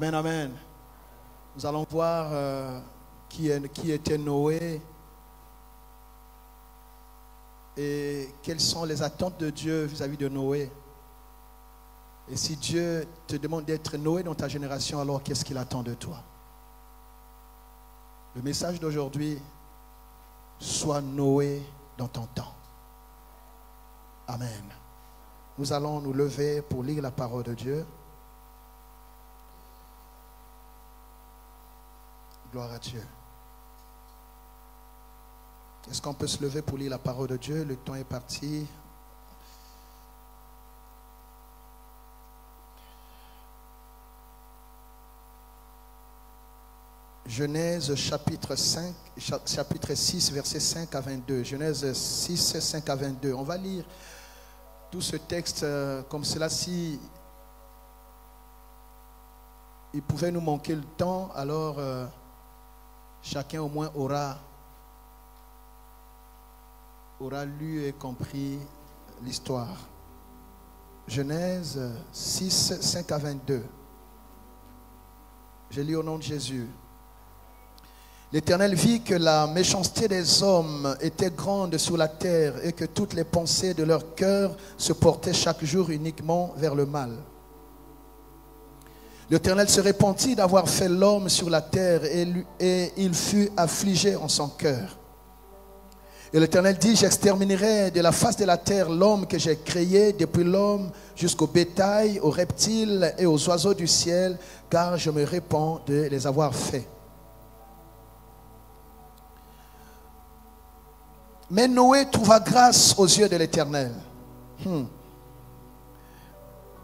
Amen, amen. Nous allons voir qui était Noé et quelles sont les attentes de Dieu vis-à-vis de Noé. Et si Dieu te demande d'être Noé dans ta génération, alors qu'est-ce qu'il attend de toi? Le message d'aujourd'hui, sois Noé dans ton temps. Amen. Nous allons nous lever pour lire la parole de Dieu. Gloire à Dieu. Est-ce qu'on peut se lever pour lire la parole de Dieu? Le temps est parti. Genèse chapitre 6, versets 5 à 22. Genèse 6, 5 à 22. On va lire tout ce texte comme cela. Si il pouvait nous manquer le temps, alors chacun au moins aura lu et compris l'histoire. Genèse 6, 5 à 22. Je lis au nom de Jésus. L'Éternel vit que la méchanceté des hommes était grande sur la terre et que toutes les pensées de leur cœur se portaient chaque jour uniquement vers le mal. L'Éternel se repentit d'avoir fait l'homme sur la terre et il fut affligé en son cœur. Et l'Éternel dit, j'exterminerai de la face de la terre l'homme que j'ai créé, depuis l'homme jusqu'au bétail, aux reptiles et aux oiseaux du ciel, car je me répands de les avoir faits. Mais Noé trouva grâce aux yeux de l'Éternel.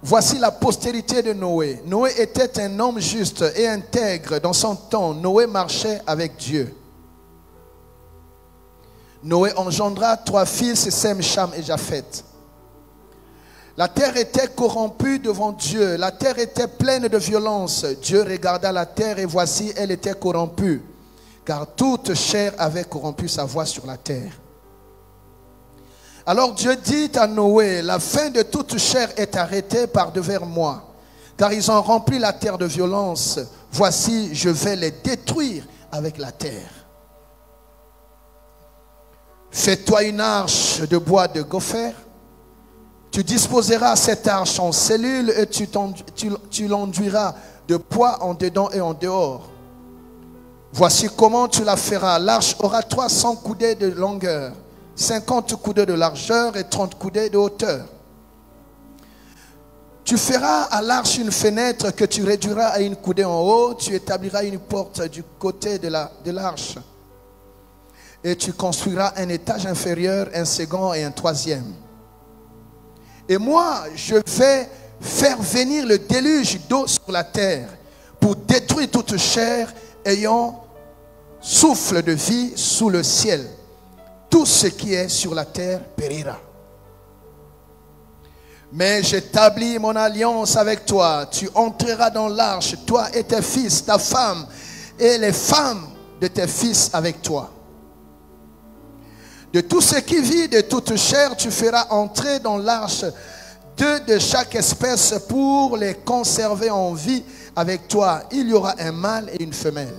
Voici la postérité de Noé. Noé était un homme juste et intègre dans son temps. Noé marchait avec Dieu. Noé engendra 3 fils, Sem, Cham et Japheth. La terre était corrompue devant Dieu. La terre était pleine de violence. Dieu regarda la terre et voici, elle était corrompue, car toute chair avait corrompu sa voie sur la terre. Alors Dieu dit à Noé, la fin de toute chair est arrêtée par devers moi, car ils ont rempli la terre de violence. Voici, je vais les détruire avec la terre. Fais-toi une arche de bois de gopher. Tu disposeras cette arche en cellules et tu l'enduiras de poids en dedans et en dehors. Voici comment tu la feras. L'arche aura 300 coudées de longueur, 50 coudées de largeur et 30 coudées de hauteur. Tu feras à l'arche une fenêtre que tu réduiras à une coudée en haut. Tu établiras une porte du côté de l'arche. Et tu construiras un étage inférieur, un second et un troisième. Et moi, je vais faire venir le déluge d'eau sur la terre pour détruire toute chair ayant souffle de vie sous le ciel. Tout ce qui est sur la terre périra. Mais j'établis mon alliance avec toi. Tu entreras dans l'arche, toi et tes fils, ta femme et les femmes de tes fils avec toi. De tout ce qui vit, de toute chair, tu feras entrer dans l'arche 2 de chaque espèce pour les conserver en vie avec toi. Il y aura un mâle et une femelle.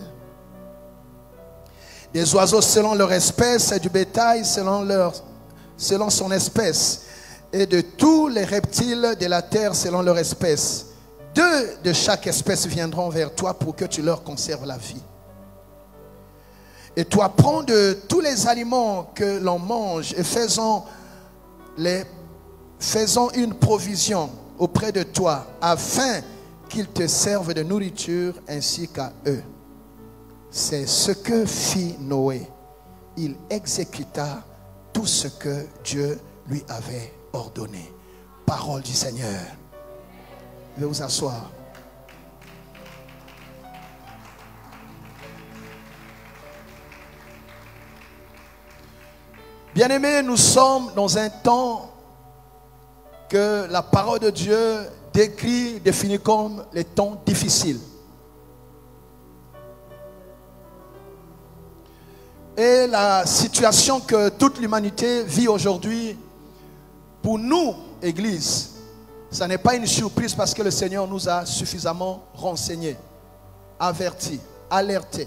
Des oiseaux selon leur espèce et du bétail selon son espèce. Et de tous les reptiles de la terre selon leur espèce. 2 de chaque espèce viendront vers toi pour que tu leur conserves la vie. Et toi, prends de tous les aliments que l'on mange et faisons une provision auprès de toi, afin qu'ils te servent de nourriture ainsi qu'à eux. C'est ce que fit Noé. Il exécuta tout ce que Dieu lui avait ordonné. Parole du Seigneur. Veuillez vous asseoir. Bien-aimés, nous sommes dans un temps que la parole de Dieu définit comme les temps difficiles. Et la situation que toute l'humanité vit aujourd'hui, pour nous, Église, ça n'est pas une surprise parce que le Seigneur nous a suffisamment renseignés. averti, alerté.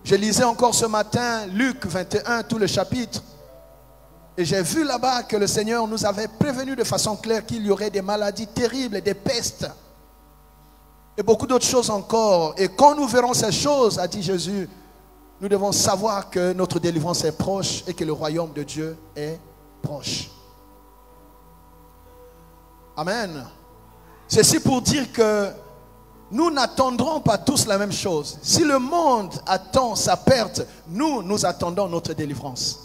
Je lisais encore ce matin Luc 21, tout le chapitre. Et j'ai vu là-bas que le Seigneur nous avait prévenu de façon claire qu'il y aurait des maladies terribles, des pestes. Et beaucoup d'autres choses encore. Et quand nous verrons ces choses, a dit Jésus, nous devons savoir que notre délivrance est proche et que le royaume de Dieu est proche. Amen. Ceci pour dire que nous n'attendrons pas tous la même chose. Si le monde attend sa perte, nous attendons notre délivrance.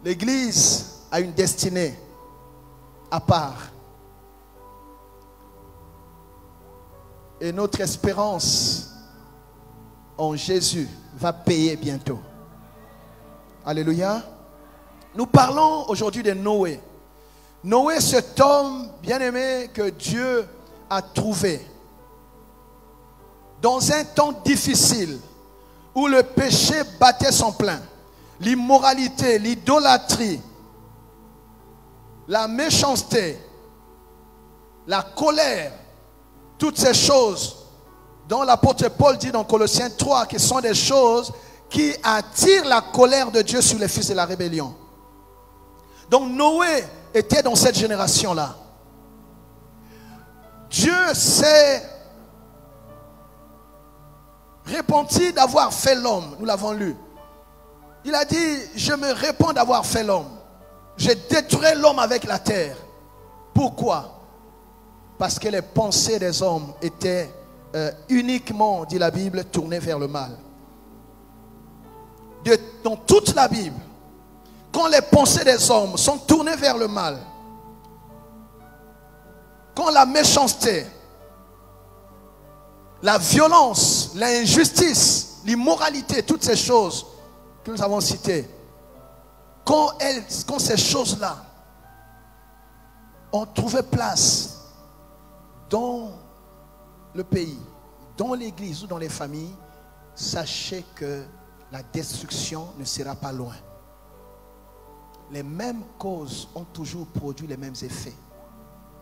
L'Église a une destinée à part. Et notre espérance en Jésus va payer bientôt. Alléluia. Nous parlons aujourd'hui de Noé. Noé, cet homme bien-aimé que Dieu a trouvé dans un temps difficile où le péché battait son plein, l'immoralité, l'idolâtrie, la méchanceté, la colère, toutes ces choses dont l'apôtre Paul dit dans Colossiens 3 qui sont des choses qui attirent la colère de Dieu sur les fils de la rébellion. Donc Noé était dans cette génération-là. Dieu s'est repenti d'avoir fait l'homme. Nous l'avons lu. Il a dit, je me répands d'avoir fait l'homme. J'ai détruit l'homme avec la terre. Pourquoi? Parce que les pensées des hommes étaient uniquement, dit la Bible, tournées vers le mal. Dans toute la Bible, quand les pensées des hommes sont tournées vers le mal, quand la méchanceté, la violence, l'injustice, l'immoralité, toutes ces choses que nous avons citées, quand ces choses-là ont trouvé place dans le pays, dans l'église ou dans les familles, sachez que la destruction ne sera pas loin. Les mêmes causes ont toujours produit les mêmes effets.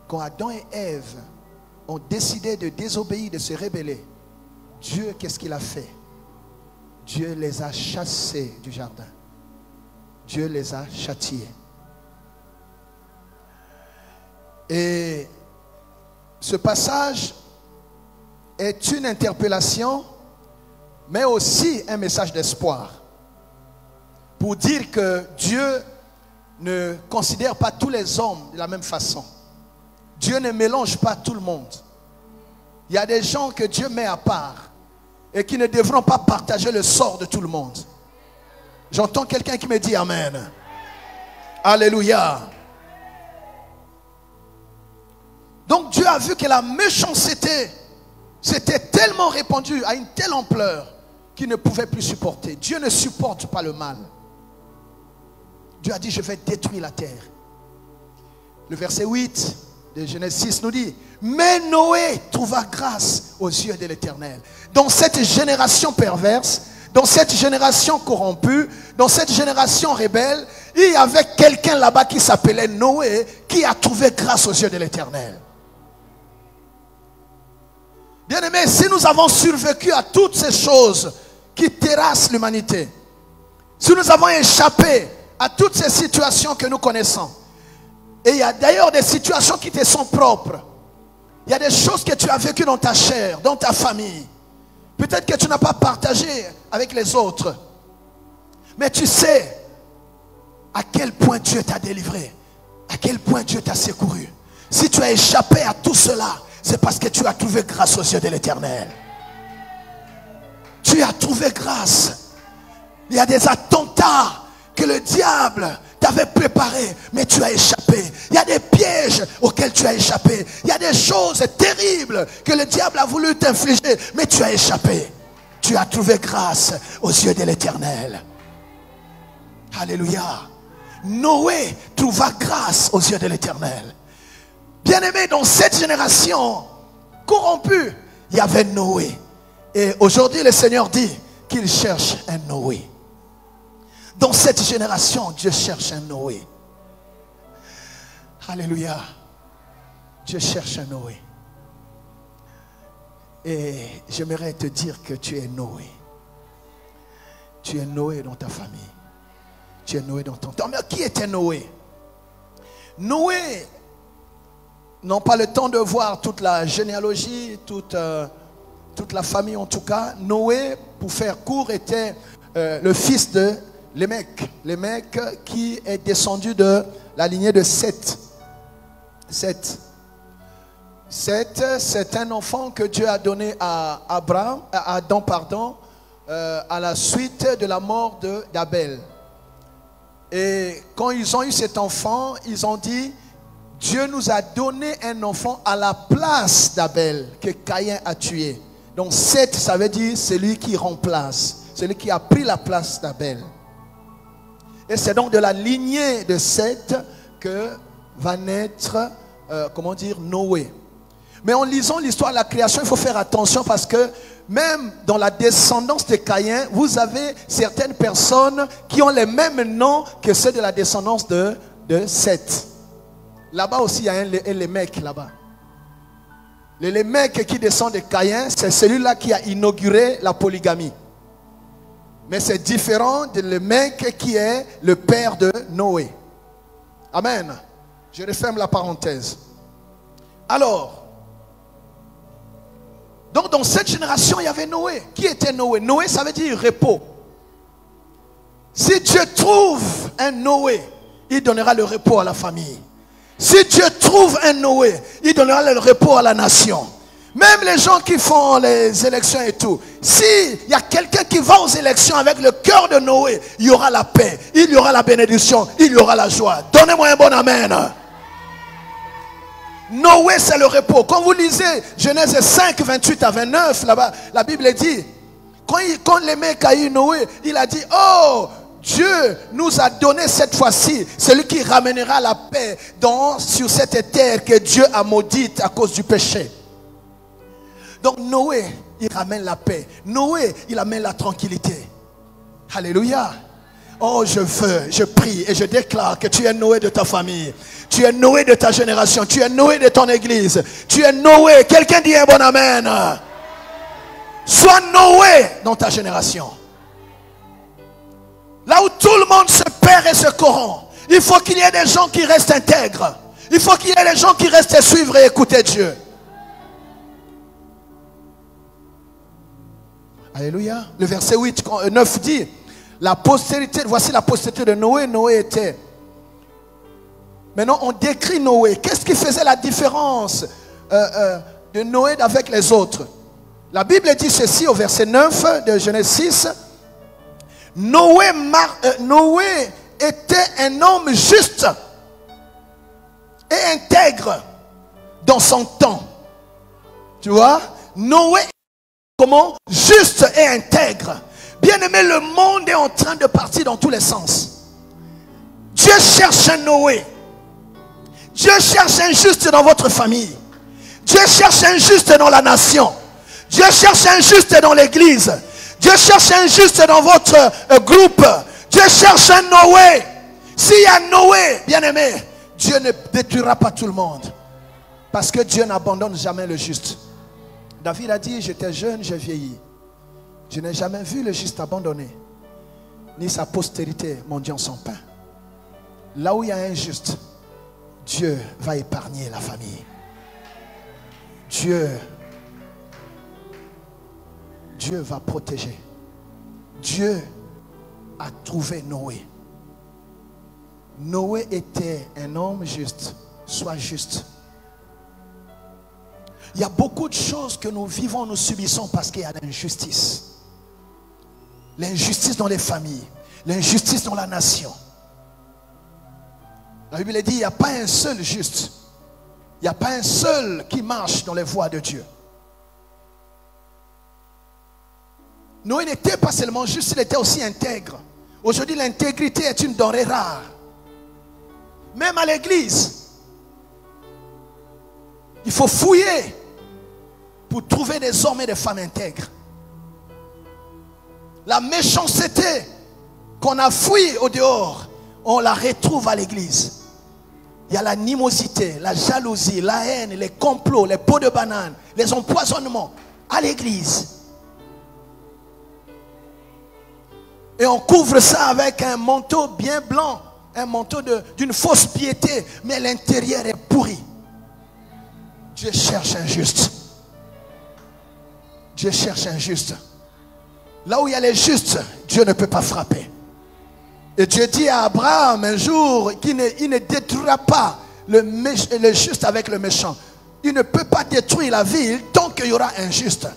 Quand Adam et Ève ont décidé de désobéir, de se rebeller, Dieu, qu'est-ce qu'il a fait? Dieu les a chassés du jardin. Dieu les a châtiés. Et ce passage est une interpellation, mais aussi un message d'espoir. Pour dire que Dieu ne considère pas tous les hommes de la même façon. Dieu ne mélange pas tout le monde. Il y a des gens que Dieu met à part et qui ne devront pas partager le sort de tout le monde. J'entends quelqu'un qui me dit Amen. Alléluia. Donc Dieu a vu que la méchanceté s'était tellement répandue à une telle ampleur qu'il ne pouvait plus supporter. Dieu ne supporte pas le mal. Dieu a dit, je vais détruire la terre. Le verset 8 de Genèse 6 nous dit, mais Noé trouva grâce aux yeux de l'Éternel. Dans cette génération perverse, dans cette génération corrompue, dans cette génération rebelle, il y avait quelqu'un là-bas qui s'appelait Noé, qui a trouvé grâce aux yeux de l'Éternel. Bien-aimés, si nous avons survécu à toutes ces choses qui terrassent l'humanité, si nous avons échappé à toutes ces situations que nous connaissons, et il y a d'ailleurs des situations qui te sont propres, il y a des choses que tu as vécues dans ta chair, dans ta famille, peut-être que tu n'as pas partagé avec les autres, mais tu sais à quel point Dieu t'a délivré, à quel point Dieu t'a secouru. Si tu as échappé à tout cela, c'est parce que tu as trouvé grâce aux yeux de l'Éternel. Tu as trouvé grâce. Il y a des attentats que le diable t'avait préparés, mais tu as échappé. Il y a des pièges auxquels tu as échappé. Il y a des choses terribles que le diable a voulu t'infliger, mais tu as échappé. Tu as trouvé grâce aux yeux de l'Éternel. Alléluia. Noé trouva grâce aux yeux de l'Éternel. Bien-aimé, dans cette génération corrompue, il y avait Noé. Et aujourd'hui, le Seigneur dit qu'il cherche un Noé. Dans cette génération, Dieu cherche un Noé. Alléluia. Dieu cherche un Noé. Et j'aimerais te dire que tu es Noé. Tu es Noé dans ta famille. Tu es Noé dans ton temps. Mais qui était Noé? Noé, n'ont pas le temps de voir toute la généalogie, toute la famille en tout cas. Noé, pour faire court, était le fils de Lémec. Lémec qui est descendu de la lignée de Seth. Seth, c'est un enfant que Dieu a donné à Adam, à la suite de la mort d'Abel. Et quand ils ont eu cet enfant, ils ont dit, Dieu nous a donné un enfant à la place d'Abel que Caïn a tué. Donc Seth, ça veut dire celui qui remplace, celui qui a pris la place d'Abel. Et c'est donc de la lignée de Seth que va naître, Noé. Mais en lisant l'histoire de la création, il faut faire attention parce que même dans la descendance de Caïn, vous avez certaines personnes qui ont les mêmes noms que ceux de la descendance de Seth. Là-bas aussi, il y a un Lémec là-bas. Le Lémec qui descend de Caïn, c'est celui-là qui a inauguré la polygamie. Mais c'est différent de Lémec qui est le père de Noé. Amen. Je referme la parenthèse. Alors, donc dans cette génération, il y avait Noé. Qui était Noé? Noé, ça veut dire repos. Si Dieu trouve un Noé, il donnera le repos à la famille. Si Dieu trouve un Noé, il donnera le repos à la nation. Même les gens qui font les élections et tout. S'il y a quelqu'un qui va aux élections avec le cœur de Noé, il y aura la paix, il y aura la bénédiction, il y aura la joie. Donnez-moi un bon amen. Noé, c'est le repos. Quand vous lisez Genèse 5, 28 à 29, là-bas, la Bible dit, quand Lémec a eu Noé, il a dit, oh, Dieu nous a donné cette fois-ci celui qui ramènera la paix sur cette terre que Dieu a maudite à cause du péché. Donc Noé, il ramène la paix. Noé, il amène la tranquillité. Alléluia. Oh, je prie et je déclare que tu es Noé de ta famille. Tu es Noé de ta génération. Tu es Noé de ton église. Tu es Noé. Quelqu'un dit un bon amen. Sois Noé dans ta génération. Là où tout le monde se perd et se corrompt, il faut qu'il y ait des gens qui restent intègres. Il faut qu'il y ait des gens qui restent suivre et écouter Dieu. Alléluia. Le verset 9 dit, la postérité, voici la postérité de Noé. Noé était. Maintenant, on décrit Noé. Qu'est-ce qui faisait la différence de Noé avec les autres? La Bible dit ceci au verset 9 de Genèse 6. Noé était un homme juste et intègre dans son temps. Tu vois? Noé est comment? Juste et intègre. Bien aimé, le monde est en train de partir dans tous les sens. Dieu cherche un Noé. Dieu cherche un juste dans votre famille. Dieu cherche un juste dans la nation. Dieu cherche un juste dans l'église. Dieu cherche un juste dans votre groupe. Dieu cherche un Noé. S'il y a Noé, bien aimé, Dieu ne détruira pas tout le monde. Parce que Dieu n'abandonne jamais le juste. David a dit, j'étais jeune, j'ai vieilli. Je n'ai jamais vu le juste abandonné, ni sa postérité mendiant son pain. Là où il y a un juste, Dieu va épargner la famille. Dieu va protéger. Dieu a trouvé Noé. Noé était un homme juste. Sois juste. Il y a beaucoup de choses que nous vivons, nous subissons parce qu'il y a l'injustice. L'injustice dans les familles, l'injustice dans la nation. La Bible dit, il n'y a pas un seul juste. Il n'y a pas un seul qui marche dans les voies de Dieu. Noé n'était pas seulement juste, il était aussi intègre. Aujourd'hui, l'intégrité est une denrée rare. Même à l'église, il faut fouiller pour trouver des hommes et des femmes intègres. La méchanceté qu'on a fouillée au dehors, on la retrouve à l'église. Il y a l'animosité, la jalousie, la haine, les complots, les pots de banane, les empoisonnements. à l'église. Et on couvre ça avec un manteau bien blanc, un manteau d'une fausse piété, mais l'intérieur est pourri. Dieu cherche un juste. Dieu cherche un juste. Là où il y a les justes, Dieu ne peut pas frapper. Et Dieu dit à Abraham un jour qu'il ne détruira pas le juste avec le méchant. Il ne peut pas détruire la ville tant qu'il y aura un juste.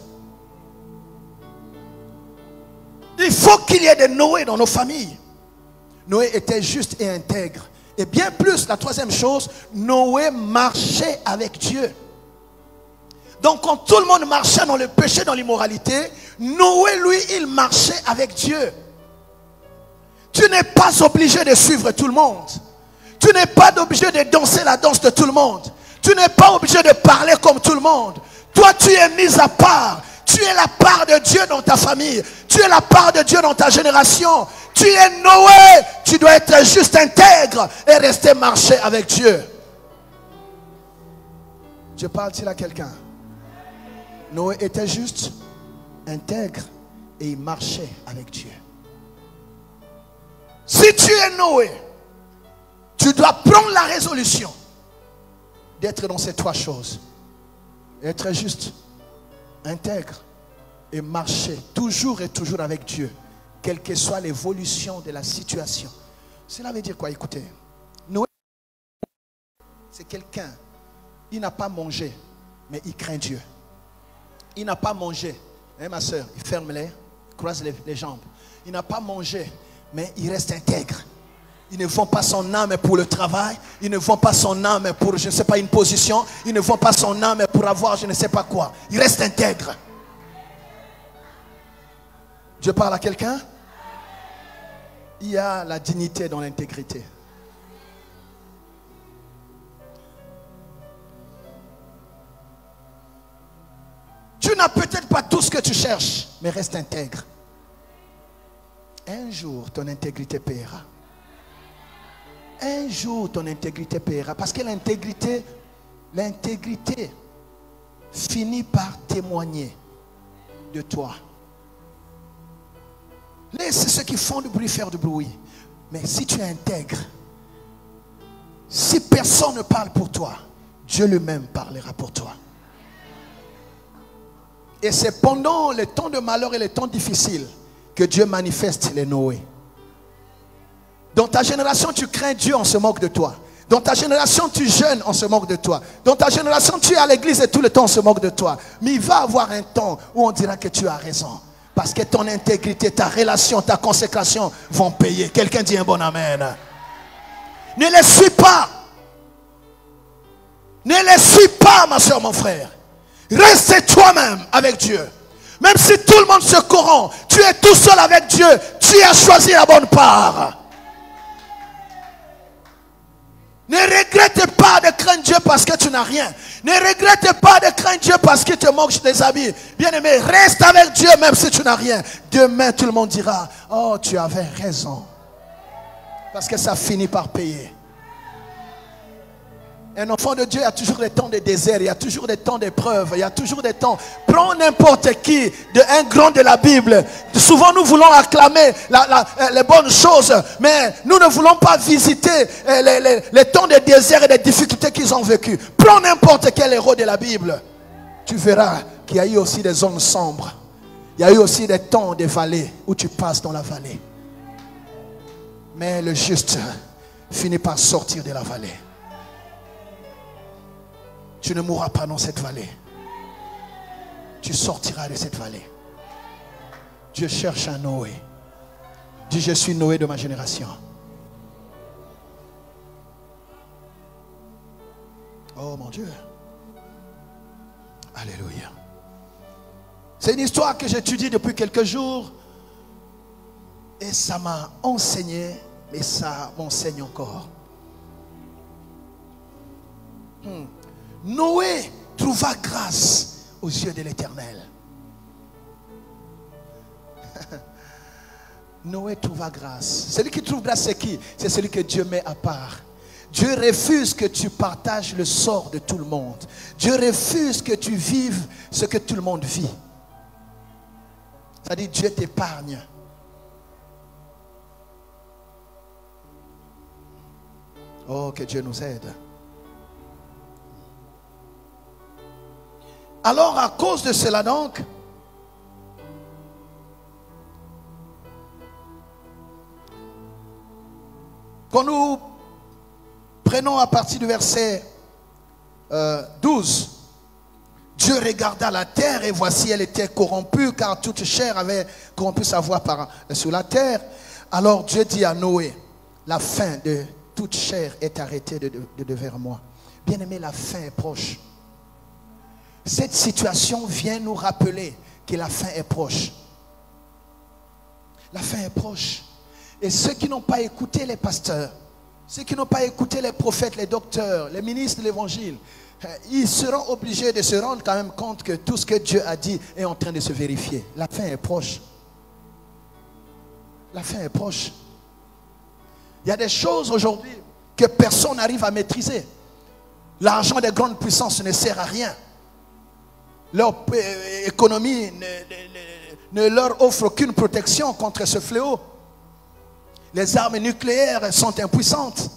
Il faut qu'il y ait des Noé dans nos familles. Noé était juste et intègre. Et bien plus, la troisième chose, Noé marchait avec Dieu. Donc quand tout le monde marchait dans le péché, dans l'immoralité, Noé, lui, il marchait avec Dieu. Tu n'es pas obligé de suivre tout le monde. Tu n'es pas obligé de danser la danse de tout le monde. Tu n'es pas obligé de parler comme tout le monde. Toi, tu es mis à part. Tu es la part de Dieu dans ta famille. Tu es la part de Dieu dans ta génération. Tu es Noé. Tu dois être juste intègre et rester marcher avec Dieu. Je parle-t-il à quelqu'un? Noé était juste, intègre et il marchait avec Dieu. Si tu es Noé, tu dois prendre la résolution d'être dans ces trois choses. Être juste, intègre et marcher toujours et toujours avec Dieu, quelle que soit l'évolution de la situation. Cela veut dire quoi? Écoutez, Noé, c'est quelqu'un, il n'a pas mangé, mais il craint Dieu. Il n'a pas mangé, hein, ma soeur, il ferme les, croise les jambes. Il n'a pas mangé, mais il reste intègre. Il ne vend pas son âme pour le travail. Il ne vend pas son âme pour, je ne sais pas, une position. Il ne vend pas son âme pour avoir je ne sais pas quoi. Il reste intègre. Je parle à quelqu'un? Il y a la dignité dans l'intégrité. Tu n'as peut-être pas tout ce que tu cherches, mais reste intègre. Un jour, ton intégrité paiera. Un jour, ton intégrité paiera. Parce que l'intégrité finit par témoigner de toi. Laisse ceux qui font du bruit faire du bruit. Mais si tu es intègre, si personne ne parle pour toi, Dieu lui-même parlera pour toi. Et c'est pendant les temps de malheur et les temps difficiles que Dieu manifeste les Noé. Dans ta génération, tu crains Dieu, on se moque de toi. Dans ta génération, tu jeûnes, on se moque de toi. Dans ta génération, tu es à l'église et tout le temps, on se moque de toi. Mais il va y avoir un temps où on dira que tu as raison. Parce que ton intégrité, ta relation, ta consécration vont payer. Quelqu'un dit un bon amen. Ne les suis pas. Ne les suis pas, ma soeur, mon frère. Reste toi-même avec Dieu. Même si tout le monde se corrompt, tu es tout seul avec Dieu. Tu as choisi la bonne part. Ne regrette pas de craindre Dieu parce que tu n'as rien. Ne regrette pas de craindre Dieu parce qu'il te manque des habits. Bien-aimé, reste avec Dieu même si tu n'as rien. Demain, tout le monde dira, oh, tu avais raison. Parce que ça finit par payer. Un enfant de Dieu, il y a toujours des temps de désert, il y a toujours des temps d'épreuve, il y a toujours des temps. Prends n'importe qui, un grand de la Bible. Souvent nous voulons acclamer les bonnes choses, mais nous ne voulons pas visiter les temps de désert et des difficultés qu'ils ont vécues. Prends n'importe quel héros de la Bible. Tu verras qu'il y a eu aussi des zones sombres. Il y a eu aussi des temps de vallées où tu passes dans la vallée. Mais le juste finit par sortir de la vallée. Tu ne mourras pas dans cette vallée. Tu sortiras de cette vallée. Dieu cherche un Noé. Dis, je suis Noé de ma génération. Oh mon Dieu. Alléluia. C'est une histoire que j'étudie depuis quelques jours. Et ça m'a enseigné. Mais ça m'enseigne encore. Noé trouva grâce aux yeux de l'Éternel. Noé trouva grâce. Celui qui trouve grâce, c'est qui? C'est celui que Dieu met à part. Dieu refuse que tu partages le sort de tout le monde. Dieu refuse que tu vives ce que tout le monde vit. C'est-à-dire Dieu t'épargne. Oh, que Dieu nous aide. Alors, à cause de cela donc, quand nous prenons à partir du verset 12, Dieu regarda la terre et voici elle était corrompue car toute chair avait corrompu sa voie sur la terre. Alors Dieu dit à Noé, la fin de toute chair est arrêtée de devers moi. Bien-aimé, la fin est proche. Cette situation vient nous rappeler que la fin est proche. La fin est proche. Et ceux qui n'ont pas écouté les pasteurs, ceux qui n'ont pas écouté les prophètes, les docteurs, les ministres de l'évangile, ils seront obligés de se rendre quand même compte que tout ce que Dieu a dit est en train de se vérifier. La fin est proche. La fin est proche. Il y a des choses aujourd'hui que personne n'arrive à maîtriser. L'argent des grandes puissances ne sert à rien. Leur économie ne leur offre aucune protection contre ce fléau. Les armes nucléaires sont impuissantes.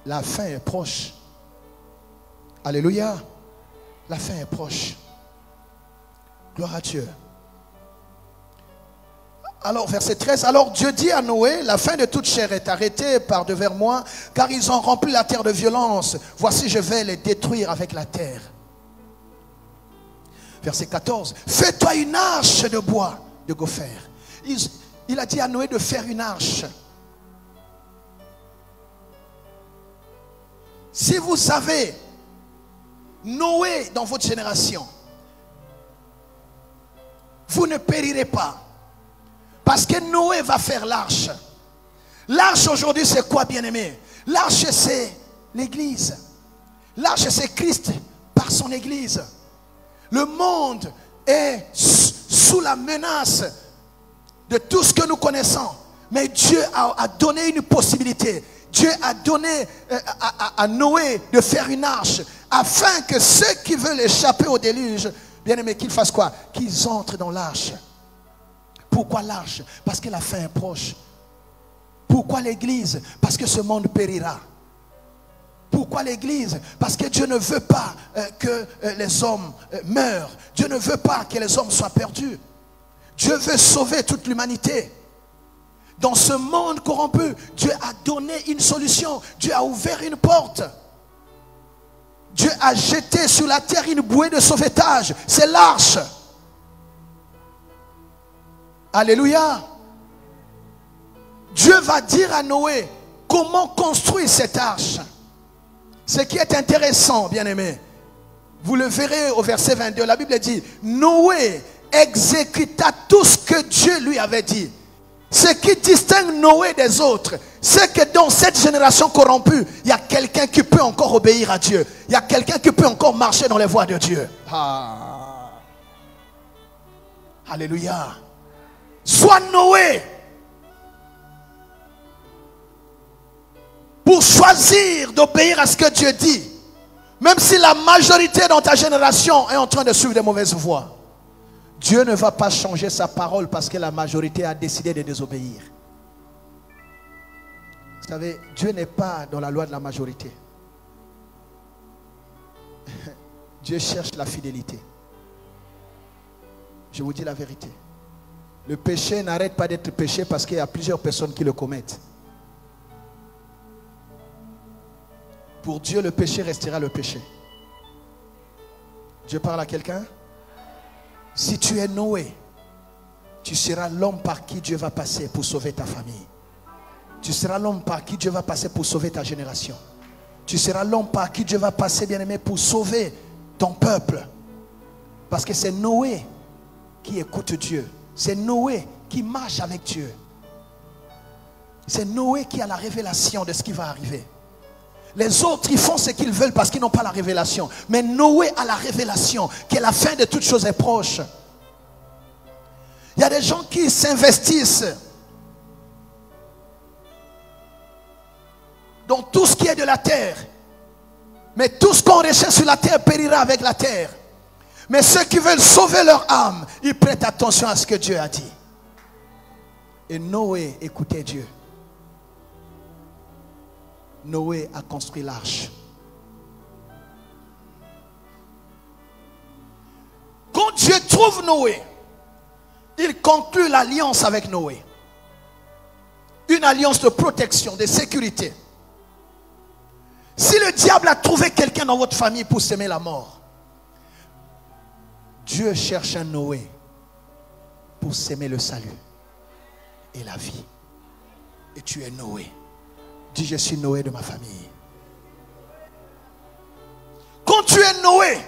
La fin est proche. Alléluia. La fin est proche. Gloire à Dieu. Alors, verset 13. Alors Dieu dit à Noé, la fin de toute chair est arrêtée par devers moi, car ils ont rempli la terre de violence. Voici, je vais les détruire avec la terre. Verset 14. Fais-toi une arche de bois de gopher. Il a dit à Noé de faire une arche. Si vous savez, Noé dans votre génération, vous ne périrez pas. Parce que Noé va faire l'arche. L'arche aujourd'hui c'est quoi, bien-aimé? L'arche c'est l'église. L'arche c'est Christ par son église. Le monde est sous la menace de tout ce que nous connaissons. Mais Dieu a donné une possibilité. Dieu a donné à Noé de faire une arche afin que ceux qui veulent échapper au déluge, bien aimé, qu'ils fassent quoi? Qu'ils entrent dans l'arche. Pourquoi l'arche? Parce que la fin est proche. Pourquoi l'église? Parce que ce monde périra. Pourquoi l'église? Parce que Dieu ne veut pas que les hommes meurent. Dieu ne veut pas que les hommes soient perdus. Dieu veut sauver toute l'humanité. Dans ce monde corrompu, Dieu a donné une solution. Dieu a ouvert une porte. Dieu a jeté sur la terre une bouée de sauvetage. C'est l'arche. Alléluia. Dieu va dire à Noé comment construire cette arche. Ce qui est intéressant, bien-aimé, vous le verrez au verset 22, la Bible dit, Noé exécuta tout ce que Dieu lui avait dit. Ce qui distingue Noé des autres, c'est que dans cette génération corrompue, il y a quelqu'un qui peut encore obéir à Dieu. Il y a quelqu'un qui peut encore marcher dans les voies de Dieu. Ah. Alléluia. Sois Noé pour choisir d'obéir à ce que Dieu dit. Même si la majorité dans ta génération est en train de suivre des mauvaises voies. Dieu ne va pas changer sa parole parce que la majorité a décidé de désobéir. Vous savez, Dieu n'est pas dans la loi de la majorité. Dieu cherche la fidélité. Je vous dis la vérité. Le péché n'arrête pas d'être péché parce qu'il y a plusieurs personnes qui le commettent. Pour Dieu, le péché restera le péché. Dieu parle à quelqu'un? Si tu es Noé, tu seras l'homme par qui Dieu va passer pour sauver ta famille. Tu seras l'homme par qui Dieu va passer pour sauver ta génération. Tu seras l'homme par qui Dieu va passer, bien-aimé, pour sauver ton peuple. Parce que c'est Noé qui écoute Dieu. C'est Noé qui marche avec Dieu. C'est Noé qui a la révélation de ce qui va arriver. Les autres, ils font ce qu'ils veulent parce qu'ils n'ont pas la révélation. Mais Noé a la révélation que la fin de toutes choses est proche. Il y a des gens qui s'investissent Donc tout ce qui est de la terre. Mais tout ce qu'on recherche sur la terre périra avec la terre. Mais ceux qui veulent sauver leur âme, ils prêtent attention à ce que Dieu a dit. Et Noé écoutait Dieu. Noé a construit l'arche. Quand Dieu trouve Noé, il conclut l'alliance avec Noé. Une alliance de protection, de sécurité. Si le diable a trouvé quelqu'un dans votre famille pour s'aimer la mort, Dieu cherche un Noé pour s'aimer le salut et la vie. Et tu es Noé. Dis, je suis Noé de ma famille. Quand tu es Noé,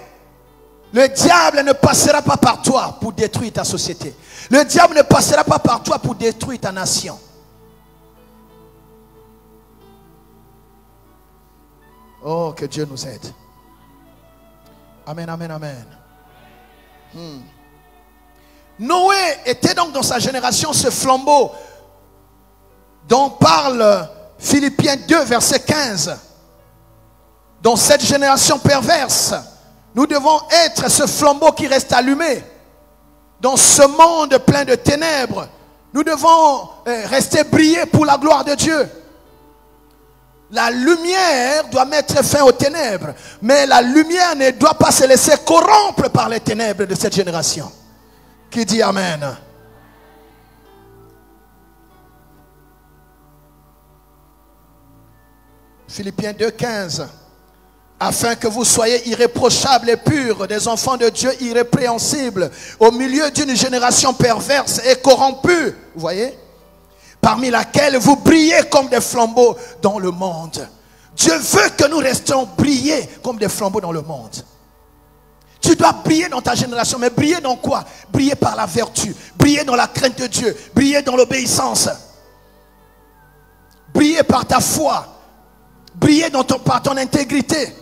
le diable ne passera pas par toi pour détruire ta société. Le diable ne passera pas par toi pour détruire ta nation. Oh, que Dieu nous aide. Amen, amen, amen. Noé était donc dans sa génération ce flambeau dont parle Philippiens 2, verset 15. Dans cette génération perverse, nous devons être ce flambeau qui reste allumé. Dans ce monde plein de ténèbres, nous devons rester briller pour la gloire de Dieu. La lumière doit mettre fin aux ténèbres, mais la lumière ne doit pas se laisser corrompre par les ténèbres de cette génération. Qui dit Amen? Philippiens 2, 15. Afin que vous soyez irréprochables et purs, des enfants de Dieu irrépréhensibles, au milieu d'une génération perverse et corrompue. Vous voyez? Parmi laquelle vous brillez comme des flambeaux dans le monde. Dieu veut que nous restions briller comme des flambeaux dans le monde. Tu dois briller dans ta génération, mais briller dans quoi? Briller par la vertu, briller dans la crainte de Dieu, briller dans l'obéissance, briller par ta foi, briller par ton intégrité.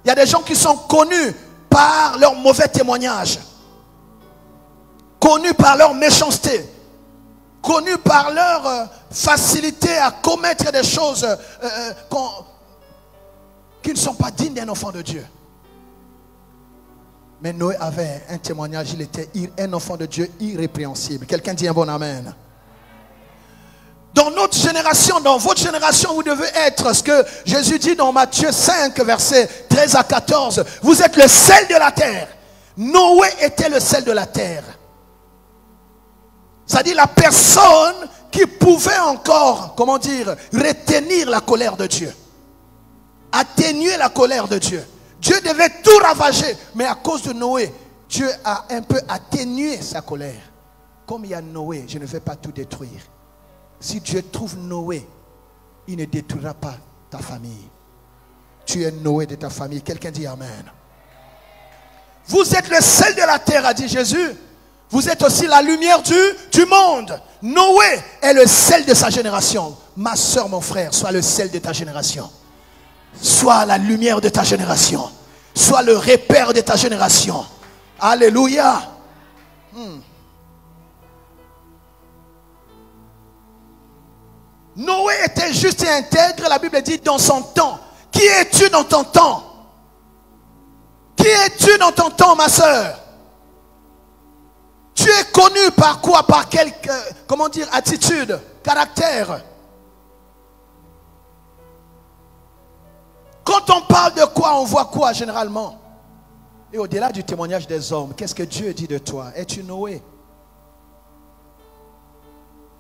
Il y a des gens qui sont connus par leur mauvais témoignage, connus par leur méchanceté, connus par leur facilité à commettre des choses qui ne sont pas dignes d'un enfant de Dieu. Mais Noé avait un témoignage, il était un enfant de Dieu irrépréhensible. Quelqu'un dit un bon amen. Dans notre génération, dans votre génération, vous devez être ce que Jésus dit dans Matthieu 5, versets 13 à 14. Vous êtes le sel de la terre. Noé était le sel de la terre. C'est-à-dire la personne qui pouvait encore, retenir la colère de Dieu. Atténuer la colère de Dieu. Dieu devait tout ravager. Mais à cause de Noé, Dieu a un peu atténué sa colère. Comme il y a Noé, je ne vais pas tout détruire. Si Dieu trouve Noé, il ne détruira pas ta famille. Tu es Noé de ta famille. Quelqu'un dit Amen. Vous êtes le sel de la terre, a dit Jésus. Vous êtes aussi la lumière du monde. Noé est le sel de sa génération. Ma soeur, mon frère, sois le sel de ta génération. Sois la lumière de ta génération. Sois le repère de ta génération. Alléluia. Noé était juste et intègre, la Bible dit, dans son temps. Qui es-tu dans ton temps? Qui es-tu dans ton temps, ma soeur? Tu es connu par quoi? Par quelle, attitude, caractère? Quand on parle de quoi, on voit quoi généralement? Et au-delà du témoignage des hommes, qu'est-ce que Dieu dit de toi? Es-tu Noé?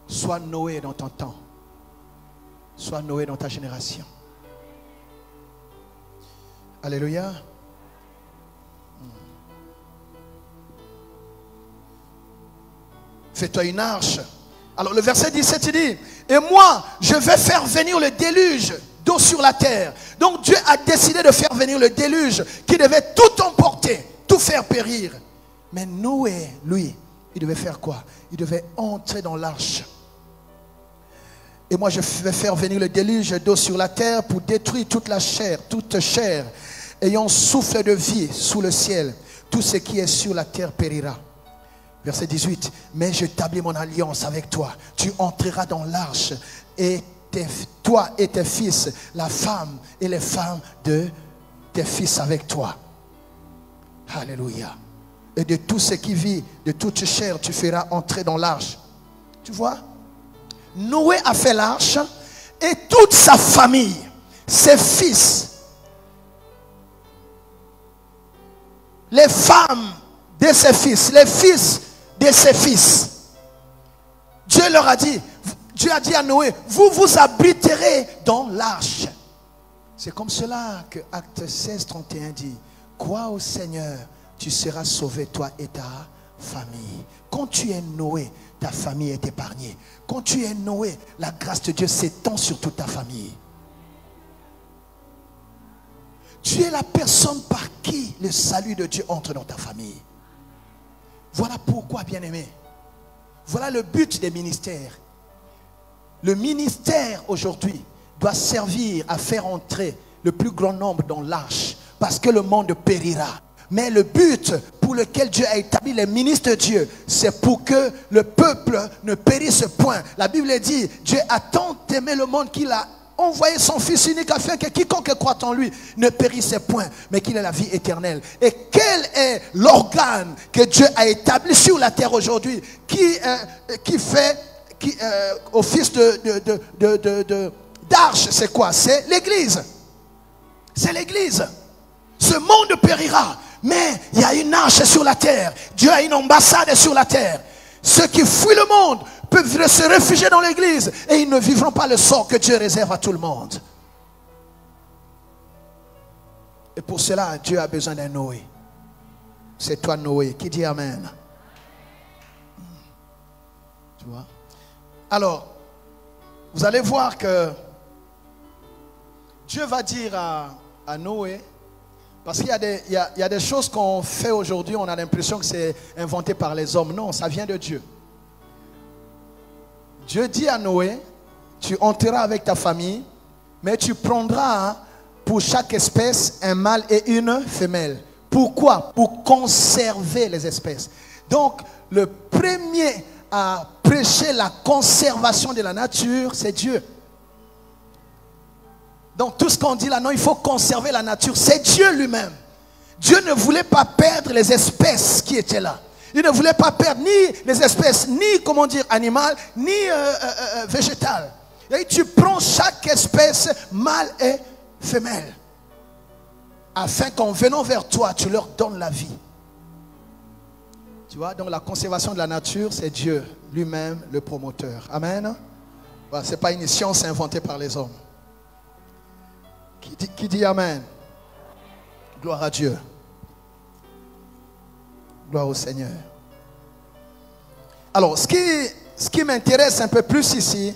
Sois Noé dans ton temps. Sois Noé dans ta génération. Alléluia. Fais-toi une arche. Alors le verset 17 il dit, et moi je vais faire venir le déluge d'eau sur la terre. Donc Dieu a décidé de faire venir le déluge qui devait tout emporter, tout faire périr. Mais Noé, lui, il devait faire quoi? Il devait entrer dans l'arche. Et moi je vais faire venir le déluge d'eau sur la terre pour détruire toute chair ayant souffle de vie sous le ciel. Tout ce qui est sur la terre périra. Verset 18. Mais j'établis mon alliance avec toi. Tu entreras dans l'arche et toi et tes fils, la femme et les femmes de tes fils avec toi. Alléluia. Et de tout ce qui vit, de toute chair, tu feras entrer dans l'arche. Tu vois? Noé a fait l'arche et toute sa famille, ses fils, les femmes de ses fils, les fils de ses fils. Dieu leur a dit, Dieu a dit à Noé, vous vous abriterez dans l'arche. C'est comme cela que Acte 16, 31 dit, crois au Seigneur, tu seras sauvé toi et ta famille. Quand tu es Noé, ta famille est épargnée. Quand tu es Noé, la grâce de Dieu s'étend sur toute ta famille. Tu es la personne par qui le salut de Dieu entre dans ta famille. Voilà pourquoi, bien-aimé, voilà le but des ministères. Le ministère aujourd'hui doit servir à faire entrer le plus grand nombre dans l'arche, parce que le monde périra. Mais le but pour lequel Dieu a établi les ministres de Dieu, c'est pour que le peuple ne périsse point. La Bible dit, Dieu a tant aimé le monde qu'il a envoyé son Fils unique afin que quiconque croit en lui ne périsse point, mais qu'il ait la vie éternelle. Et quel est l'organe que Dieu a établi sur la terre aujourd'hui qui fait office d'arche? C'est quoi? C'est l'Église. C'est l'Église. Ce monde périra, mais il y a une arche sur la terre. Dieu a une ambassade sur la terre. Ceux qui fuient le monde peuvent se réfugier dans l'église et ils ne vivront pas le sort que Dieu réserve à tout le monde. Et pour cela, Dieu a besoin d'un Noé. C'est toi, Noé, qui dit Amen. Tu vois? Alors, vous allez voir que Dieu va dire à Noé, parce qu'il y a des choses qu'on fait aujourd'hui, on a l'impression que c'est inventé par les hommes. Non, ça vient de Dieu. Dieu dit à Noé, tu entreras avec ta famille, mais tu prendras pour chaque espèce un mâle et une femelle. Pourquoi? Pour conserver les espèces. Donc, le premier à prêcher la conservation de la nature, c'est Dieu. Donc tout ce qu'on dit là, non, il faut conserver la nature. C'est Dieu lui-même. Dieu ne voulait pas perdre les espèces qui étaient là. Il ne voulait pas perdre ni les espèces, ni, comment dire, animales, ni végétales. Et tu prends chaque espèce, mâle et femelle, afin qu'en venant vers toi, tu leur donnes la vie. Tu vois, donc la conservation de la nature, c'est Dieu lui-même le promoteur. Amen. Voilà, ce n'est pas une science inventée par les hommes. Qui dit Amen? Gloire à Dieu. Gloire au Seigneur. Alors, ce qui m'intéresse un peu plus ici,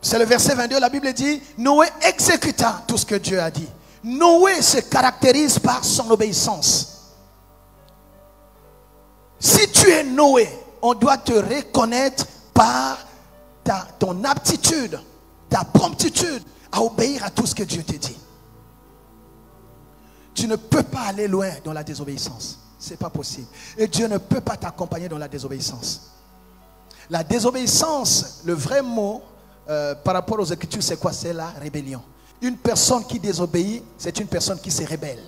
c'est le verset 22. La Bible dit, Noé exécuta tout ce que Dieu a dit. Noé se caractérise par son obéissance. Si tu es Noé, on doit te reconnaître par ton aptitude, ta promptitude à obéir à tout ce que Dieu te dit. Tu ne peux pas aller loin dans la désobéissance. Ce n'est pas possible. Et Dieu ne peut pas t'accompagner dans la désobéissance. La désobéissance, le vrai mot par rapport aux Écritures, c'est quoi? C'est la rébellion. Une personne qui désobéit, c'est une personne qui se rébelle.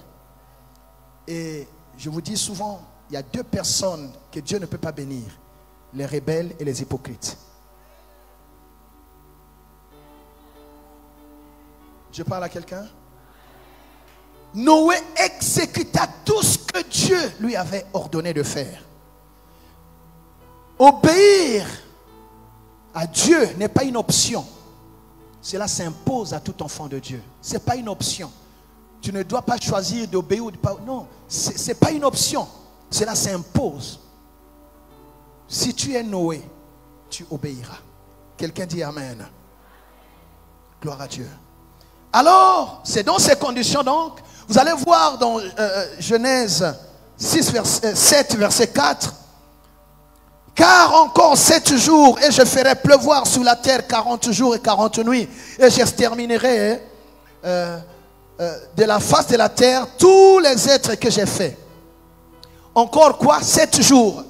Et je vous dis souvent, il y a deux personnes que Dieu ne peut pas bénir: les rebelles et les hypocrites. Je parle à quelqu'un? Noé exécuta tout ce que Dieu lui avait ordonné de faire. Obéir à Dieu n'est pas une option. Cela s'impose à tout enfant de Dieu. Ce n'est pas une option. Tu ne dois pas choisir d'obéir ou de pas. Non, ce n'est pas une option. Cela s'impose. Si tu es Noé, tu obéiras. Quelqu'un dit Amen. Gloire à Dieu. Alors, c'est dans ces conditions donc, vous allez voir dans Genèse 7, verset 4. Car encore 7 jours, et je ferai pleuvoir sur la terre 40 jours et 40 nuits, et j'exterminerai de la face de la terre tous les êtres que j'ai faits. Encore quoi? 7 jours.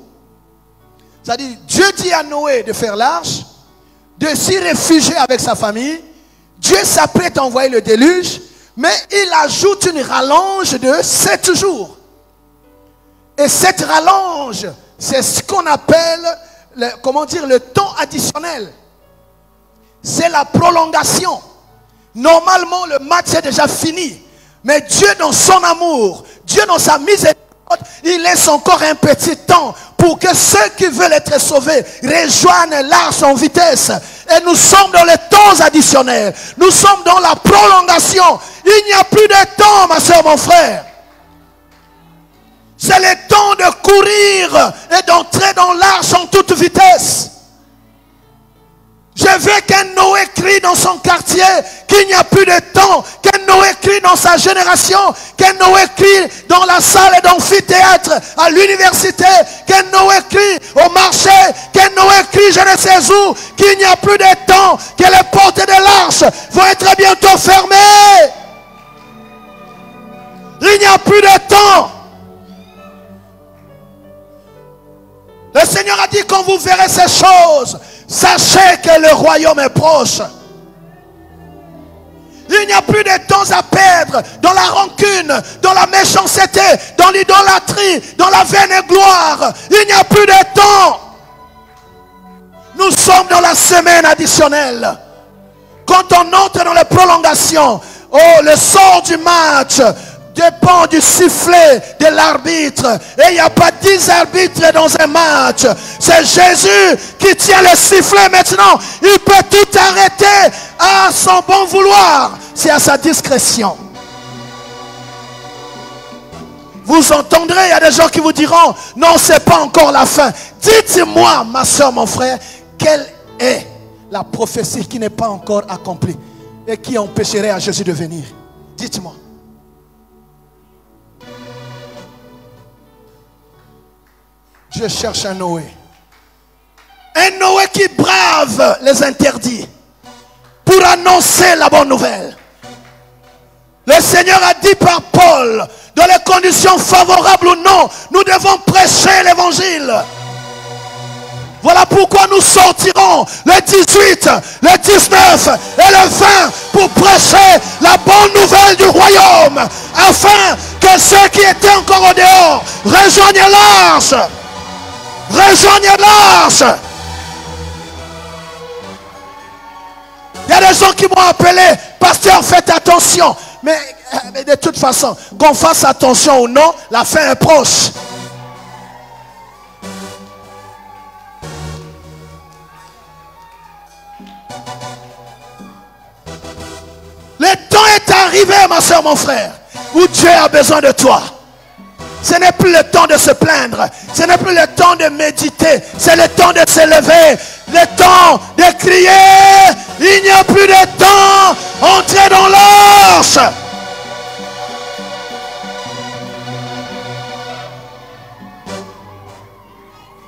C'est-à-dire, Dieu dit à Noé de faire l'arche. de s'y réfugier avec sa famille. Dieu s'apprête à envoyer le déluge, mais il ajoute une rallonge de 7 jours. Et cette rallonge, c'est ce qu'on appelle, le temps additionnel. C'est la prolongation. Normalement, le match est déjà fini. Mais Dieu, dans son amour, Dieu, dans sa miséricorde, il laisse encore un petit temps pour que ceux qui veulent être sauvés rejoignent l'arche en vitesse. Et nous sommes dans les temps additionnels. Nous sommes dans la prolongation. Il n'y a plus de temps, ma soeur, mon frère. C'est le temps de courir et d'entrer dans l'arche en toute vitesse. Je veux qu'un Noé crie dans son quartier qu'il n'y a plus de temps. Qu'un Noé crie dans sa génération. Qu'un Noé crie dans la salle d'amphithéâtre à l'université. Qu'un Noé crie au marché. Qu'un Noé crie je ne sais où. Qu'il n'y a plus de temps. Que les portes de l'arche vont être bientôt fermées. Il n'y a plus de temps. Le Seigneur a dit quand vous verrez ces choses, sachez que le royaume est proche. Il n'y a plus de temps à perdre dans la rancune, dans la méchanceté, dans l'idolâtrie, dans la vaine gloire. Il n'y a plus de temps. Nous sommes dans la semaine additionnelle. Quand on entre dans les prolongations, le sort du match dépend du sifflet de l'arbitre. Et il n'y a pas 10 arbitres dans un match. C'est Jésus qui tient le sifflet maintenant. Il peut tout arrêter à son bon vouloir. C'est à sa discrétion. Vous entendrez, il y a des gens qui vous diront, non, c'est pas encore la fin. Dites-moi, ma soeur, mon frère, quelle est la prophétie qui n'est pas encore accomplie et qui empêcherait à Jésus de venir? Dites-moi. Je cherche un Noé. Un Noé qui brave les interdits pour annoncer la bonne nouvelle. Le Seigneur a dit par Paul, dans les conditions favorables ou non, nous devons prêcher l'évangile. Voilà pourquoi nous sortirons le 18, le 19 et le 20 pour prêcher la bonne nouvelle du royaume, afin que ceux qui étaient encore au dehors rejoignent l'arche. Rejoignez l'arche. Il y a des gens qui m'ont appelé, pasteur, faites attention. Mais de toute façon, qu'on fasse attention ou non, la fin est proche. Le temps est arrivé, ma soeur, mon frère, où Dieu a besoin de toi. Ce n'est plus le temps de se plaindre. Ce n'est plus le temps de méditer. C'est le temps de se lever. Le temps de crier. Il n'y a plus de temps. Entrez dans l'arche.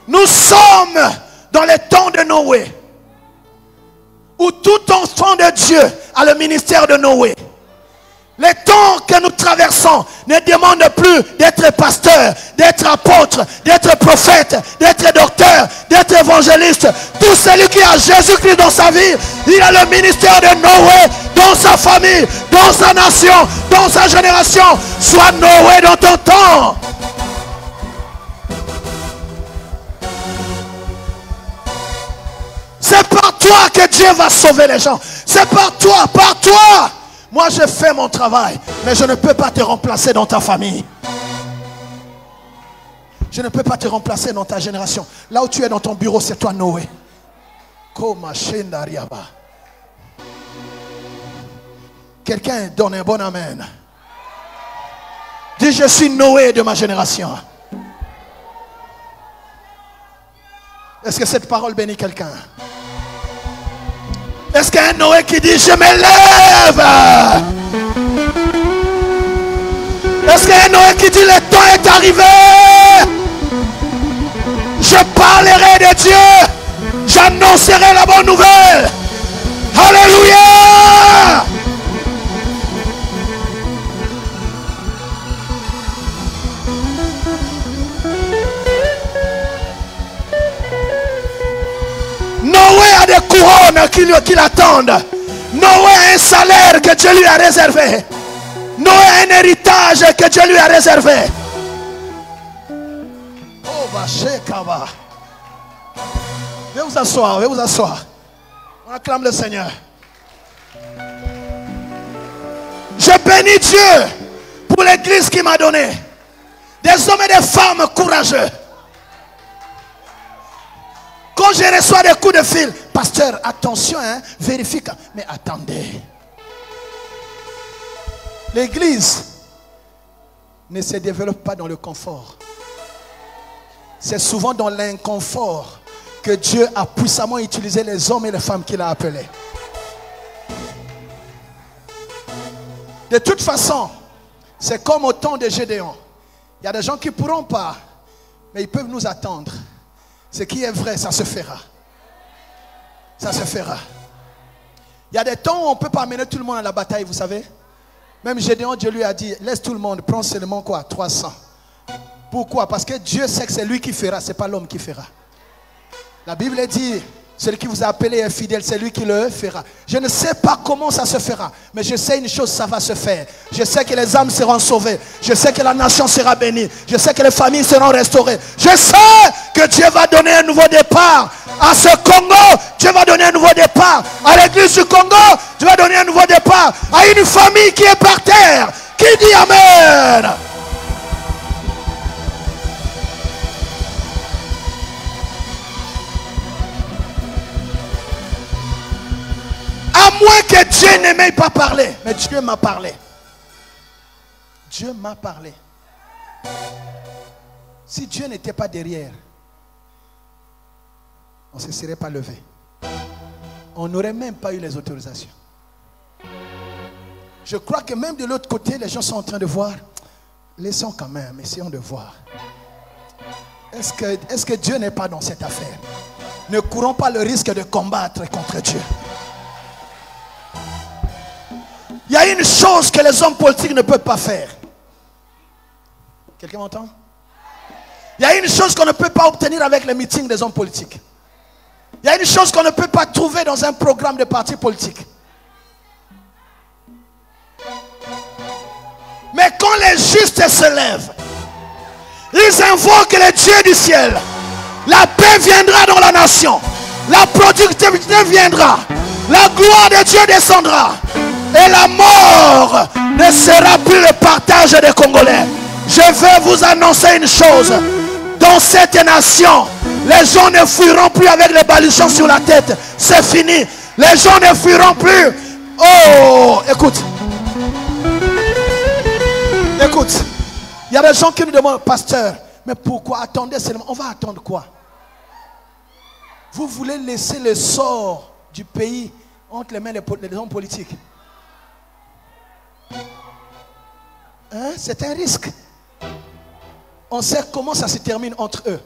Nous sommes dans le temps de Noé, où tout enfant de Dieu a le ministère de Noé. Les temps que nous traversons ne demandent plus d'être pasteur, d'être apôtre, d'être prophète, d'être docteur, d'être évangéliste. Tout celui qui a Jésus-Christ dans sa vie, il a le ministère de Noé dans sa famille, dans sa nation, dans sa génération. Sois Noé dans ton temps. C'est par toi que Dieu va sauver les gens. C'est par toi, par toi. Moi, je fais mon travail, mais je ne peux pas te remplacer dans ta famille. Je ne peux pas te remplacer dans ta génération. Là où tu es dans ton bureau, c'est toi, Noé. Quelqu'un donne un bon amen. Dis, je suis Noé de ma génération. Est-ce que cette parole bénit quelqu'un? Est-ce qu'il y a un Noé qui dit je me lève? Est-ce qu'il y a un Noé qui dit le temps est arrivé? Je parlerai de Dieu. J'annoncerai la bonne nouvelle. Alléluia. Noé a des couronnes qui l'attendent. Noé a un salaire que Dieu lui a réservé. Noé a un héritage que Dieu lui a réservé. Oh, Bachekaba. Veuillez vous asseoir, veuillez vous asseoir. On acclame le Seigneur. Je bénis Dieu pour l'église qui m'a donné des hommes et des femmes courageux. Quand je reçois des coups de fil, pasteur, attention, hein, vérifie. Mais attendez. L'église ne se développe pas dans le confort. C'est souvent dans l'inconfort que Dieu a puissamment utilisé les hommes et les femmes qu'il a appelés. De toute façon, c'est comme au temps de Gédéon. Il y a des gens qui ne pourront pas, mais ils peuvent nous attendre. Ce qui est vrai, ça se fera. Ça se fera. Il y a des temps où on ne peut pas amener tout le monde à la bataille, vous savez. Même Gédéon, Dieu lui a dit, laisse tout le monde, prends seulement quoi? 300. Pourquoi? Parce que Dieu sait que c'est lui qui fera, ce n'est pas l'homme qui fera. La Bible dit, celui qui vous a appelé est fidèle, c'est lui qui le fera. Je ne sais pas comment ça se fera, mais je sais une chose, ça va se faire. Je sais que les âmes seront sauvées. Je sais que la nation sera bénie. Je sais que les familles seront restaurées. Je sais que Dieu va donner un nouveau départ à ce Congo. Dieu va donner un nouveau départ à l'église du Congo. Dieu va donner un nouveau départ à une famille qui est par terre. Qui dit Amen? À moins que Dieu ne m'ait pas parlé. Mais Dieu m'a parlé. Dieu m'a parlé. Si Dieu n'était pas derrière, on ne se serait pas levé. On n'aurait même pas eu les autorisations. Je crois que même de l'autre côté, les gens sont en train de voir. Laissons quand même, essayons de voir. Est-ce que Dieu n'est pas dans cette affaire? Ne courons pas le risque de combattre contre Dieu. Il y a une chose que les hommes politiques ne peuvent pas faire. Quelqu'un m'entend? Il y a une chose qu'on ne peut pas obtenir avec les meetings des hommes politiques. Il y a une chose qu'on ne peut pas trouver dans un programme de parti politique. Mais quand les justes se lèvent, ils invoquent le Dieu du ciel. La paix viendra dans la nation. La productivité viendra. La gloire de Dieu descendra. Et la mort ne sera plus le partage des Congolais. Je veux vous annoncer une chose. Dans cette nation, les gens ne fuiront plus avec les baluchons sur la tête. C'est fini. Les gens ne fuiront plus. Oh, écoute. Écoute. Il y a des gens qui nous demandent, pasteur, mais pourquoi? Attendez seulement. On va attendre quoi? Vous voulez laisser le sort du pays entre les mains des hommes politiques? Hein? C'est un risque. On sait comment ça se termine entre eux.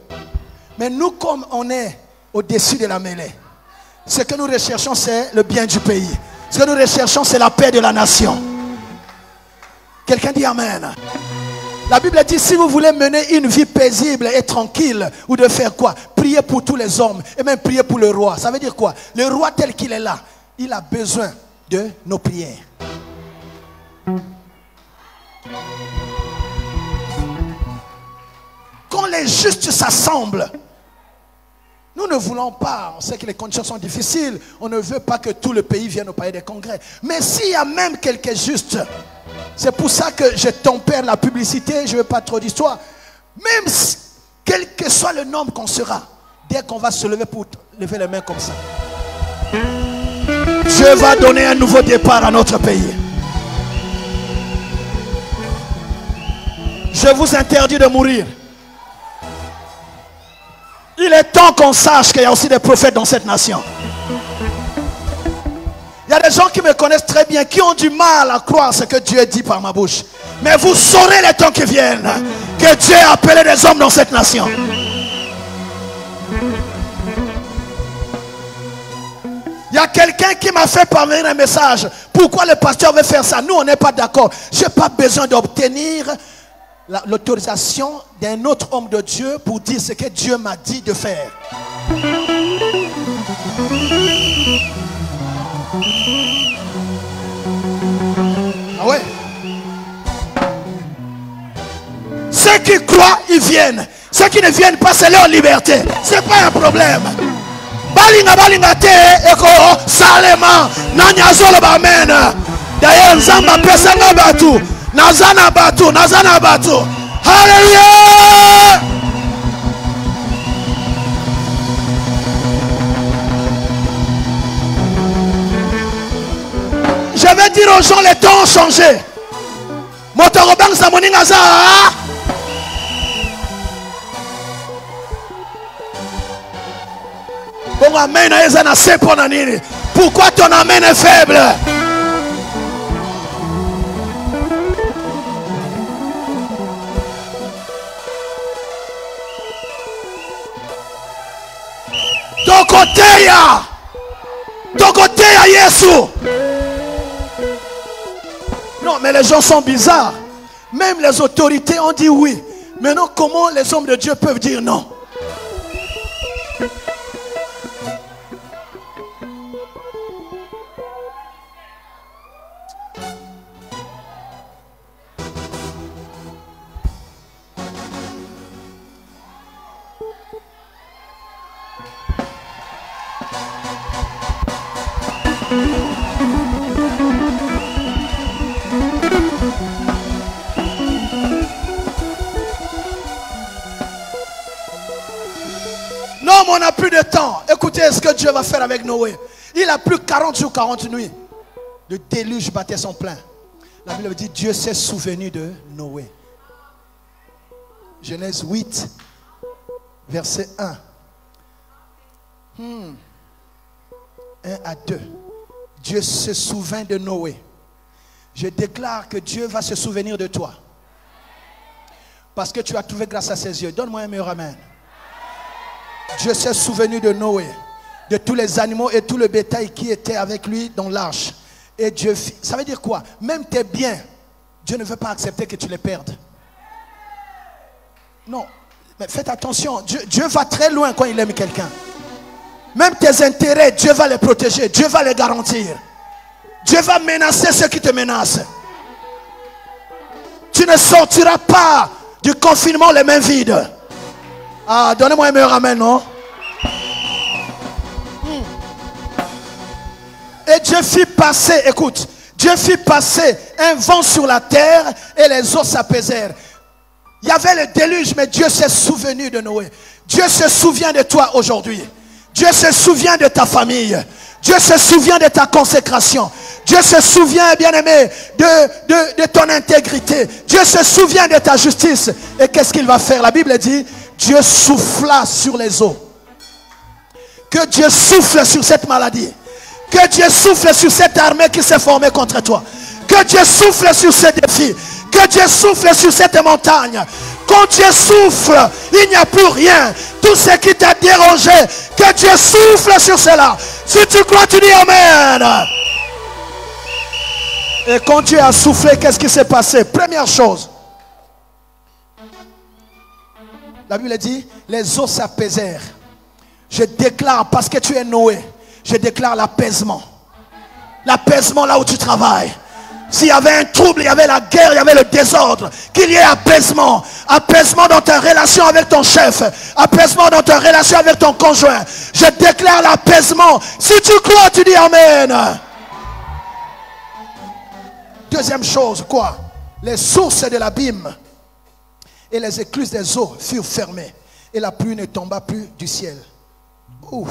Mais nous, comme on est au-dessus de la mêlée, ce que nous recherchons, c'est le bien du pays. Ce que nous recherchons, c'est la paix de la nation. Quelqu'un dit Amen. La Bible dit, si vous voulez mener une vie paisible et tranquille, ou de faire quoi? Priez pour tous les hommes, et même prier pour le roi. Ça veut dire quoi? Le roi tel qu'il est là, il a besoin de nos prières. Quand les justes s'assemblent, nous ne voulons pas, on sait que les conditions sont difficiles, on ne veut pas que tout le pays vienne au palais des congrès. Mais s'il y a même quelques justes, c'est pour ça que je tempère la publicité, je ne veux pas trop d'histoire. Même si, quel que soit le nombre qu'on sera, dès qu'on va se lever pour lever les mains comme ça, Dieu va donner un nouveau départ à notre pays. Je vous interdis de mourir. Il est temps qu'on sache qu'il y a aussi des prophètes dans cette nation. Il y a des gens qui me connaissent très bien, qui ont du mal à croire ce que Dieu dit par ma bouche. Mais vous saurez les temps qui viennent que Dieu a appelé des hommes dans cette nation. Il y a quelqu'un qui m'a fait parvenir un message. Pourquoi le pasteur veut faire ça? Nous, on n'est pas d'accord. Je n'ai pas besoin d'obtenir l'autorisation d'un autre homme de Dieu pour dire ce que Dieu m'a dit de faire. qui croient, ils viennent. Ceux qui ne viennent pas, c'est leur liberté. Ce n'est pas un problème. Balinga balinga te eko salema nanyazolo bamen. D'ailleurs nzamba pesanga batu nazana batu. Alléluia. Je vais dire aux gens, les temps ont changé. Motorobang Samoningaza. Bon, amen. Pourquoi ton amen est faible? Tokoteya Yesu. Non, mais les gens sont bizarres. Même les autorités ont dit oui. Maintenant, comment les hommes de Dieu peuvent dire non? Non, mais on n'a plus de temps. Écoutez ce que Dieu va faire avec Noé. Il a plus 40 jours, 40 nuits. Le déluge battait son plein. La Bible dit, Dieu s'est souvenu de Noé. Genèse 8, verset 1. 1 à 2. Dieu se souvint de Noé. Je déclare que Dieu va se souvenir de toi. Parce que tu as trouvé grâce à ses yeux. Donne-moi un meilleur amen. Dieu s'est souvenu de Noé, de tous les animaux et tout le bétail qui était avec lui dans l'arche. Et Dieu, ça veut dire quoi? Même tes biens, Dieu ne veut pas accepter que tu les perdes. Non, mais faites attention, Dieu va très loin quand il aime quelqu'un. Même tes intérêts, Dieu va les protéger, Dieu va les garantir. Dieu va menacer ceux qui te menacent. Tu ne sortiras pas du confinement les mains vides. Ah, donnez-moi un meilleur amen, non? Et Dieu fit passer, écoute, Dieu fit passer un vent sur la terre et les eaux s'apaisèrent. Il y avait le déluge, mais Dieu s'est souvenu de Noé. Dieu se souvient de toi aujourd'hui. Dieu se souvient de ta famille. Dieu se souvient de ta consécration. Dieu se souvient, bien-aimé, de ton intégrité. Dieu se souvient de ta justice. Et qu'est-ce qu'il va faire? La Bible dit, Dieu souffla sur les eaux. Que Dieu souffle sur cette maladie. Que Dieu souffle sur cette armée qui s'est formée contre toi. Que Dieu souffle sur ces défis. Que Dieu souffle sur cette montagne. Quand Dieu souffle, il n'y a plus rien. Tout ce qui t'a dérangé, que Dieu souffle sur cela. Si tu crois, tu dis Amen. Et quand Dieu a soufflé, qu'est-ce qui s'est passé? Première chose. La Bible dit, les eaux s'apaisèrent. Je déclare, parce que tu es Noé, je déclare l'apaisement. L'apaisement là où tu travailles. S'il y avait un trouble, il y avait la guerre, il y avait le désordre, qu'il y ait apaisement. Apaisement dans ta relation avec ton chef. Apaisement dans ta relation avec ton conjoint. Je déclare l'apaisement. Si tu crois, tu dis Amen. Deuxième chose, quoi? Les sources de l'abîme et les écluses des eaux furent fermées. Et la pluie ne tomba plus du ciel. Ouf.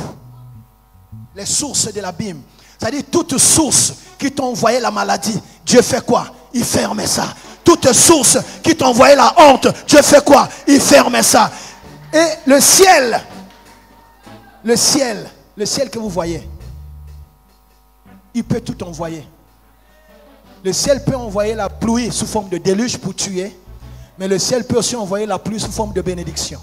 Les sources de l'abîme. C'est-à-dire toute source qui t'envoyait la maladie, Dieu fait quoi? Il ferme ça. Toute source qui t'envoyait la honte, Dieu fait quoi? Il ferme ça. Et le ciel que vous voyez, il peut tout envoyer. Le ciel peut envoyer la pluie sous forme de déluge pour tuer, mais le ciel peut aussi envoyer la pluie sous forme de bénédiction.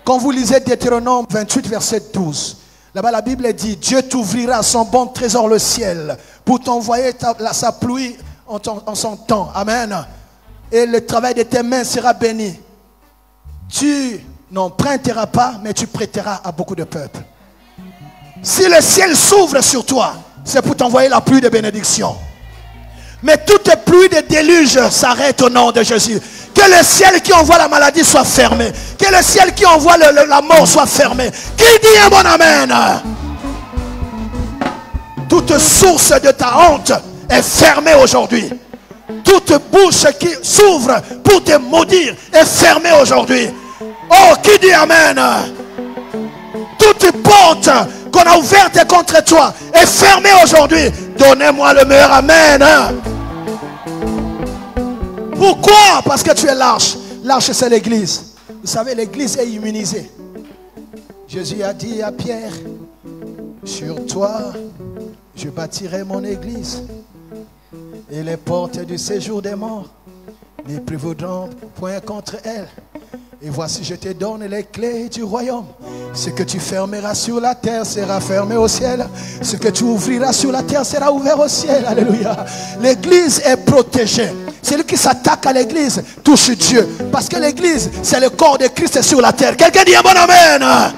Quand vous lisez Deutéronome 28, verset 12, là-bas la Bible dit, Dieu t'ouvrira son bon trésor le ciel pour t'envoyer sa pluie en son temps. Amen. Et le travail de tes mains sera béni. Tu n'emprunteras pas, mais tu prêteras à beaucoup de peuples. Si le ciel s'ouvre sur toi, c'est pour t'envoyer la pluie de bénédiction. Mais toute pluie de déluge s'arrête au nom de Jésus. Que le ciel qui envoie la maladie soit fermé. Que le ciel qui envoie la mort soit fermé. Qui dit un bon amen? Toute source de ta honte est fermée aujourd'hui. Toute bouche qui s'ouvre pour te maudire est fermée aujourd'hui. Oh, qui dit amen? Toute porte qu'on a ouverte contre toi est fermée aujourd'hui. Donnez-moi le meilleur amen. Pourquoi? Parce que tu es l'arche. L'arche, c'est l'église. Vous savez, l'église est immunisée. Jésus a dit à Pierre, sur toi, je bâtirai mon église. Et les portes du séjour des morts ne prévaudront point contre elle. Et voici, je te donne les clés du royaume. Ce que tu fermeras sur la terre sera fermé au ciel. Ce que tu ouvriras sur la terre sera ouvert au ciel. Alléluia. L'église est protégée. Celui qui s'attaque à l'église touche Dieu. Parce que l'église, c'est le corps de Christ sur la terre. Quelqu'un dit un bon amen.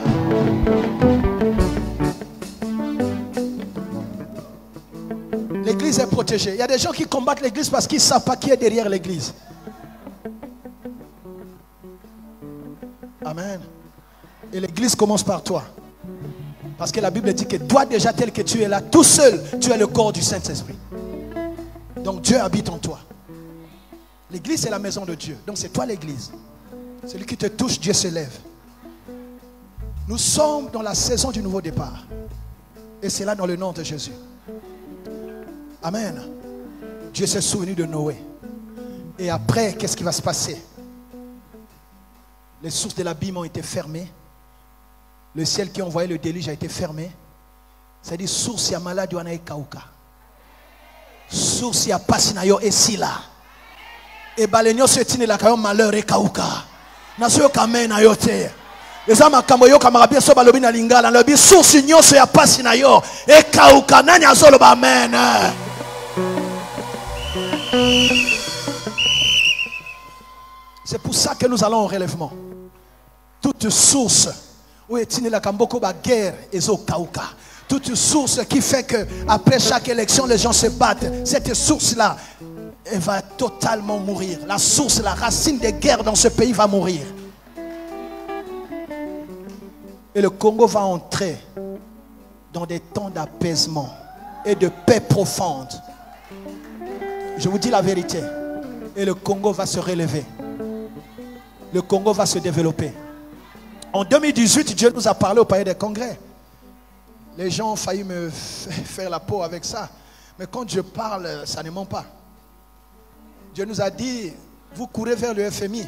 L'église est protégée. Il y a des gens qui combattent l'église parce qu'ils ne savent pas qui est derrière l'église. Amen. Et l'église commence par toi. Parce que la Bible dit que toi déjà tel que tu es là, tout seul, tu es le corps du Saint-Esprit. Donc Dieu habite en toi. L'église c'est la maison de Dieu. Donc c'est toi l'église. Celui qui te touche, Dieu se lève. Nous sommes dans la saison du nouveau départ. Et c'est là dans le nom de Jésus. Amen. Dieu s'est souvenu de Noé. Et après, qu'est-ce qui va se passer? Les sources de l'abîme ont été fermées. Le ciel qui envoyait le déluge a été fermé. C'est-à-dire, source ya malade wana ekauka. Source ya pasi na yo esila. Et balenyo setine la kayo malheur ekauka. Naso yo kame na yo te. Eza makambo yo kamarabia so balobi na lingala. Lobi source nyonso ya pasi na yo ekauka. Nani azolo ba amen. C'est pour ça que nous allons au relèvement. Toute source où est la kamboko ba guerre ezo kauka. Toute source qui fait que après chaque élection les gens se battent. Cette source là, elle va totalement mourir. La source, la racine des guerres dans ce pays va mourir. Et le Congo va entrer dans des temps d'apaisement et de paix profonde. Je vous dis la vérité. Et le Congo va se relever. Le Congo va se développer. En 2018, Dieu nous a parlé au palais des congrès. Les gens ont failli me faire la peau avec ça. Mais quand je parle, ça ne ment pas. Dieu nous a dit, vous courez vers le FMI.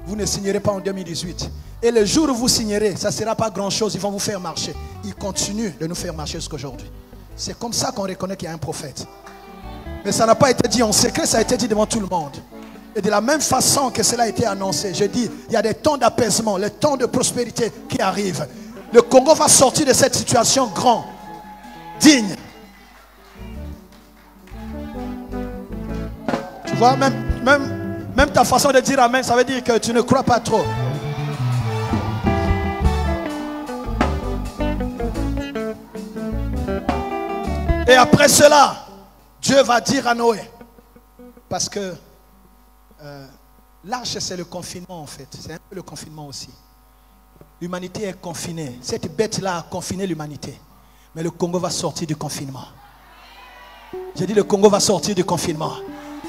Vous ne signerez pas en 2018. Et le jour où vous signerez, ça ne sera pas grand-chose. Ils vont vous faire marcher. Ils continuent de nous faire marcher jusqu'à aujourd'hui. C'est comme ça qu'on reconnaît qu'il y a un prophète. Mais ça n'a pas été dit en secret, ça a été dit devant tout le monde. Et de la même façon que cela a été annoncé, je dis, il y a des temps d'apaisement, les temps de prospérité qui arrivent. Le Congo va sortir de cette situation grand, digne. Tu vois, même ta façon de dire amen, ça veut dire que tu ne crois pas trop. Et après cela, Dieu va dire à Noé, parce que l'arche c'est le confinement en fait, c'est un peu le confinement aussi. L'humanité est confinée, cette bête-là a confiné l'humanité. Mais le Congo va sortir du confinement. J'ai dit le Congo va sortir du confinement.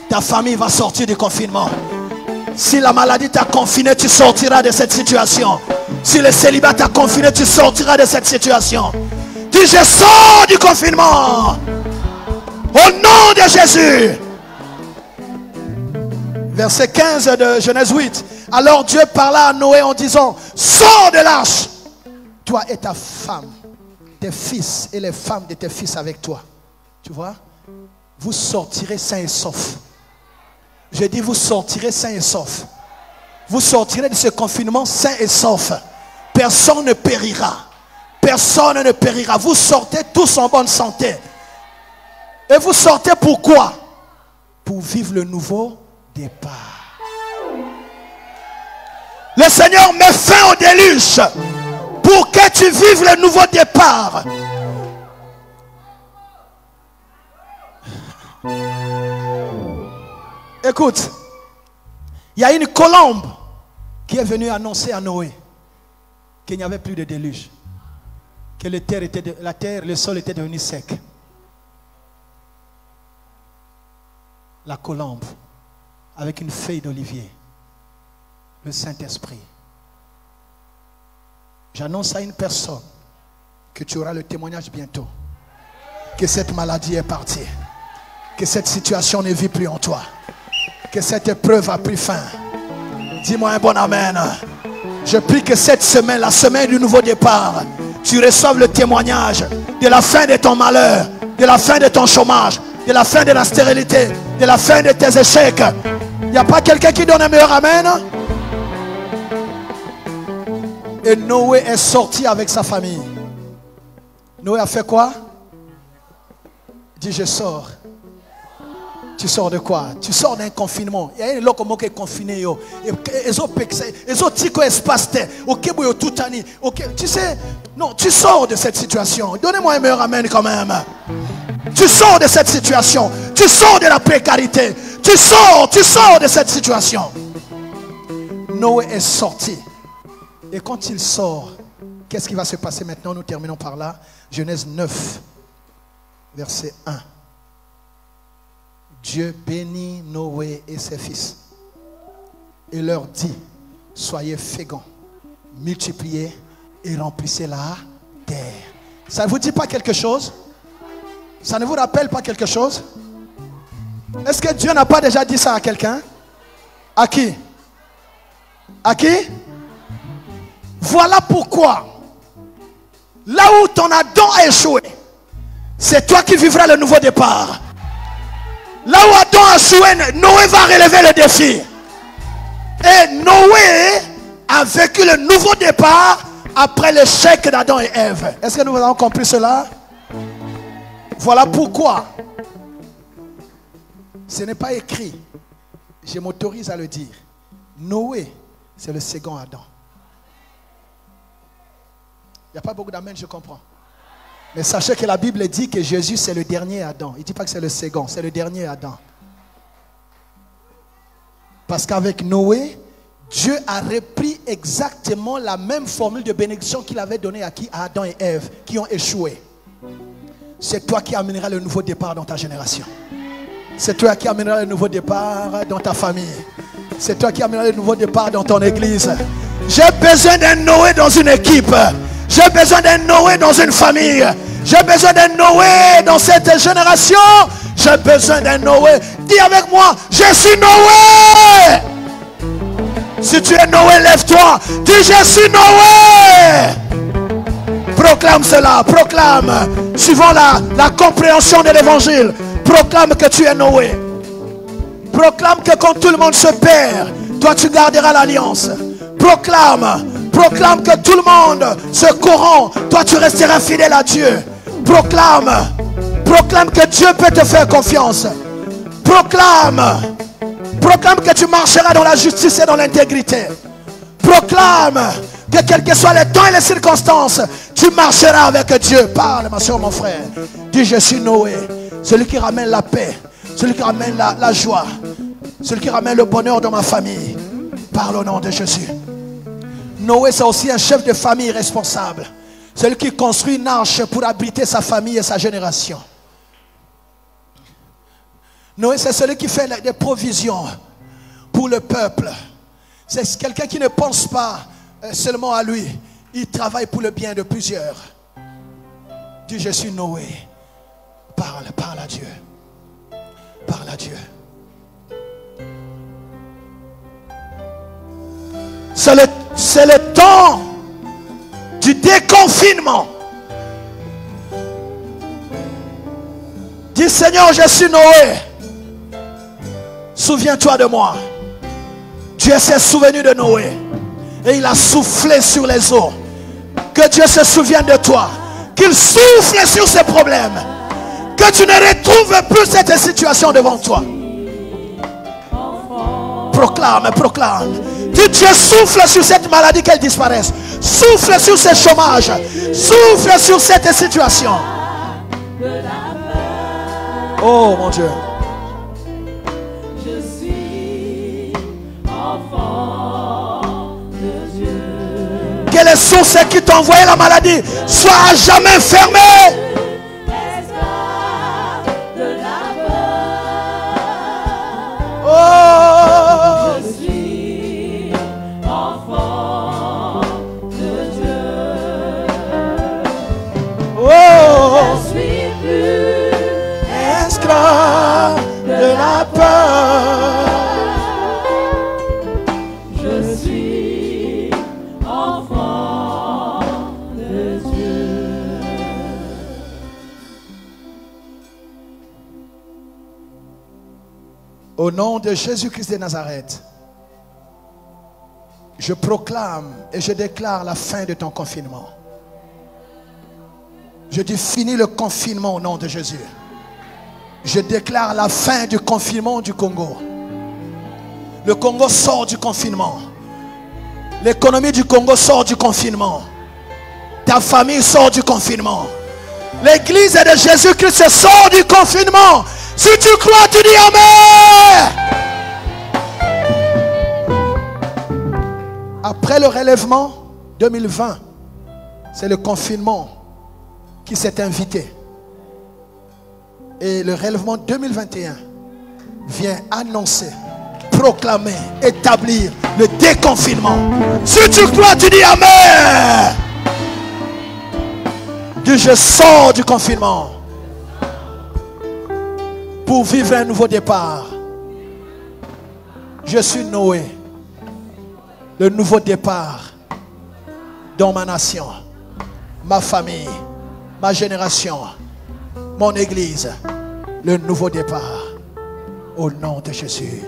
Ta famille va sortir du confinement. Si la maladie t'a confiné, tu sortiras de cette situation. Si le célibat t'a confiné, tu sortiras de cette situation. Dis je sors du confinement. Au nom de Jésus. Verset 15 de Genèse 8. Alors Dieu parla à Noé en disant, sors de l'arche, toi et ta femme, tes fils et les femmes de tes fils avec toi. Tu vois, vous sortirez sains et saufs. Je dis vous sortirez sains et saufs. Vous sortirez de ce confinement sains et saufs. Personne ne périra. Personne ne périra. Vous sortez tous en bonne santé. Et vous sortez pourquoi? Pour vivre le nouveau départ. Le Seigneur met fin au déluge pour que tu vives le nouveau départ. Écoute, Il y a une colombe qui est venue annoncer à Noé qu'il n'y avait plus de déluge, que le sol était devenu sec. La colombe, avec une feuille d'olivier, le Saint-Esprit. J'annonce à une personne que tu auras le témoignage bientôt, que cette maladie est partie, que cette situation ne vit plus en toi, que cette épreuve a pris fin. Dis-moi un bon amen. Je prie que cette semaine, la semaine du nouveau départ, tu reçoives le témoignage de la fin de ton malheur, de la fin de ton chômage, de la fin de la stérilité, de la fin de tes échecs. Il n'y a pas quelqu'un qui donne un meilleur amen? Et Noé est sorti avec sa famille. Noé a fait quoi? Dis, je sors. Tu sors de quoi? Tu sors d'un confinement. Il y a un loco qui est confiné. Tu sais, non, tu sors de cette situation. Donnez-moi un meilleur amen quand même. Tu sors de cette situation. Tu sors de la précarité. Tu sors de cette situation. Noé est sorti. Et quand il sort, qu'est-ce qui va se passer maintenant? Nous terminons par là. Genèse 9, verset 1. Dieu bénit Noé et ses fils et leur dit: soyez féconds, multipliez et remplissez la terre. Ça ne vous dit pas quelque chose? Ça ne vous rappelle pas quelque chose? Est-ce que Dieu n'a pas déjà dit ça à quelqu'un? À qui? À qui? Voilà pourquoi, là où ton Adam a échoué, c'est toi qui vivras le nouveau départ. Là où Adam a échoué, Noé va relever le défi. Et Noé a vécu le nouveau départ après l'échec d'Adam et Ève. Est-ce que nous avons compris cela? Voilà pourquoi ce n'est pas écrit, je m'autorise à le dire, Noé, c'est le second Adam. Il n'y a pas beaucoup d'amen, je comprends. Mais sachez que la Bible dit que Jésus c'est le dernier Adam. Il ne dit pas que c'est le second, c'est le dernier Adam. Parce qu'avec Noé, Dieu a repris exactement la même formule de bénédiction qu'il avait donnée à qui? À Adam et Ève, qui ont échoué. C'est toi qui amèneras le nouveau départ dans ta génération. C'est toi qui amèneras le nouveau départ dans ta famille. C'est toi qui amèneras le nouveau départ dans ton église. J'ai besoin d'un Noé dans une équipe. J'ai besoin d'un Noé dans une famille. J'ai besoin d'un Noé dans cette génération. J'ai besoin d'un Noé. Dis avec moi, je suis Noé. Si tu es Noé, lève-toi. Dis, je suis Noé. Proclame cela, proclame. Suivant la compréhension de l'évangile, proclame que tu es Noé. Proclame que quand tout le monde se perd, toi tu garderas l'alliance. Proclame que tout le monde se corrompt, toi tu resteras fidèle à Dieu. Proclame que Dieu peut te faire confiance. Proclame que tu marcheras dans la justice et dans l'intégrité. Proclame que quels que soient les temps et les circonstances, tu marcheras avec Dieu. Parle, ma soeur, mon frère. Dis, je suis Noé, celui qui ramène la paix, celui qui ramène la joie, celui qui ramène le bonheur dans ma famille. Parle au nom de Jésus. Noé, c'est aussi un chef de famille responsable. Celui qui construit une arche pour abriter sa famille et sa génération. Noé, c'est celui qui fait des provisions pour le peuple. C'est quelqu'un qui ne pense pas seulement à lui. Il travaille pour le bien de plusieurs. Dis, je suis Noé. Parle à Dieu. Parle à Dieu. C'est le temps du déconfinement. Dis, Seigneur, je suis Noé. Souviens-toi de moi. Dieu s'est souvenu de Noé et il a soufflé sur les eaux. Que Dieu se souvienne de toi, qu'il souffle sur ses problèmes, que tu ne retrouves plus cette situation devant toi. Proclame. Dis, Dieu souffle sur cette maladie, qu'elle disparaisse. Souffle sur ce chômage. Souffle sur cette situation. Oh mon Dieu. Je suis en sources qui t'ont envoyé la maladie soient à jamais fermées. Oh, je suis enfant de Dieu. oh, Je suis plus esclave de la peur. Je suis enfant de Dieu. Au nom de Jésus-Christ de Nazareth, je proclame et je déclare la fin de ton confinement. Je dis fini le confinement au nom de Jésus. Je déclare la fin du confinement du Congo. Le Congo sort du confinement. L'économie du Congo sort du confinement. Ta famille sort du confinement. L'église de Jésus-Christ sort du confinement. Si tu crois, tu dis Amen. Après le relèvement 2020, c'est le confinement qui s'est invité. Et le relèvement 2021 vient annoncer, proclamer, établir le déconfinement. Si tu crois, tu dis Amen. Dis, je sors du confinement pour vivre un nouveau départ. Je suis Noé. Le nouveau départ dans ma nation, ma famille, ma génération, mon église. Le nouveau départ au nom de Jésus.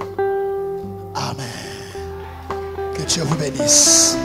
Amen. Que Dieu vous bénisse.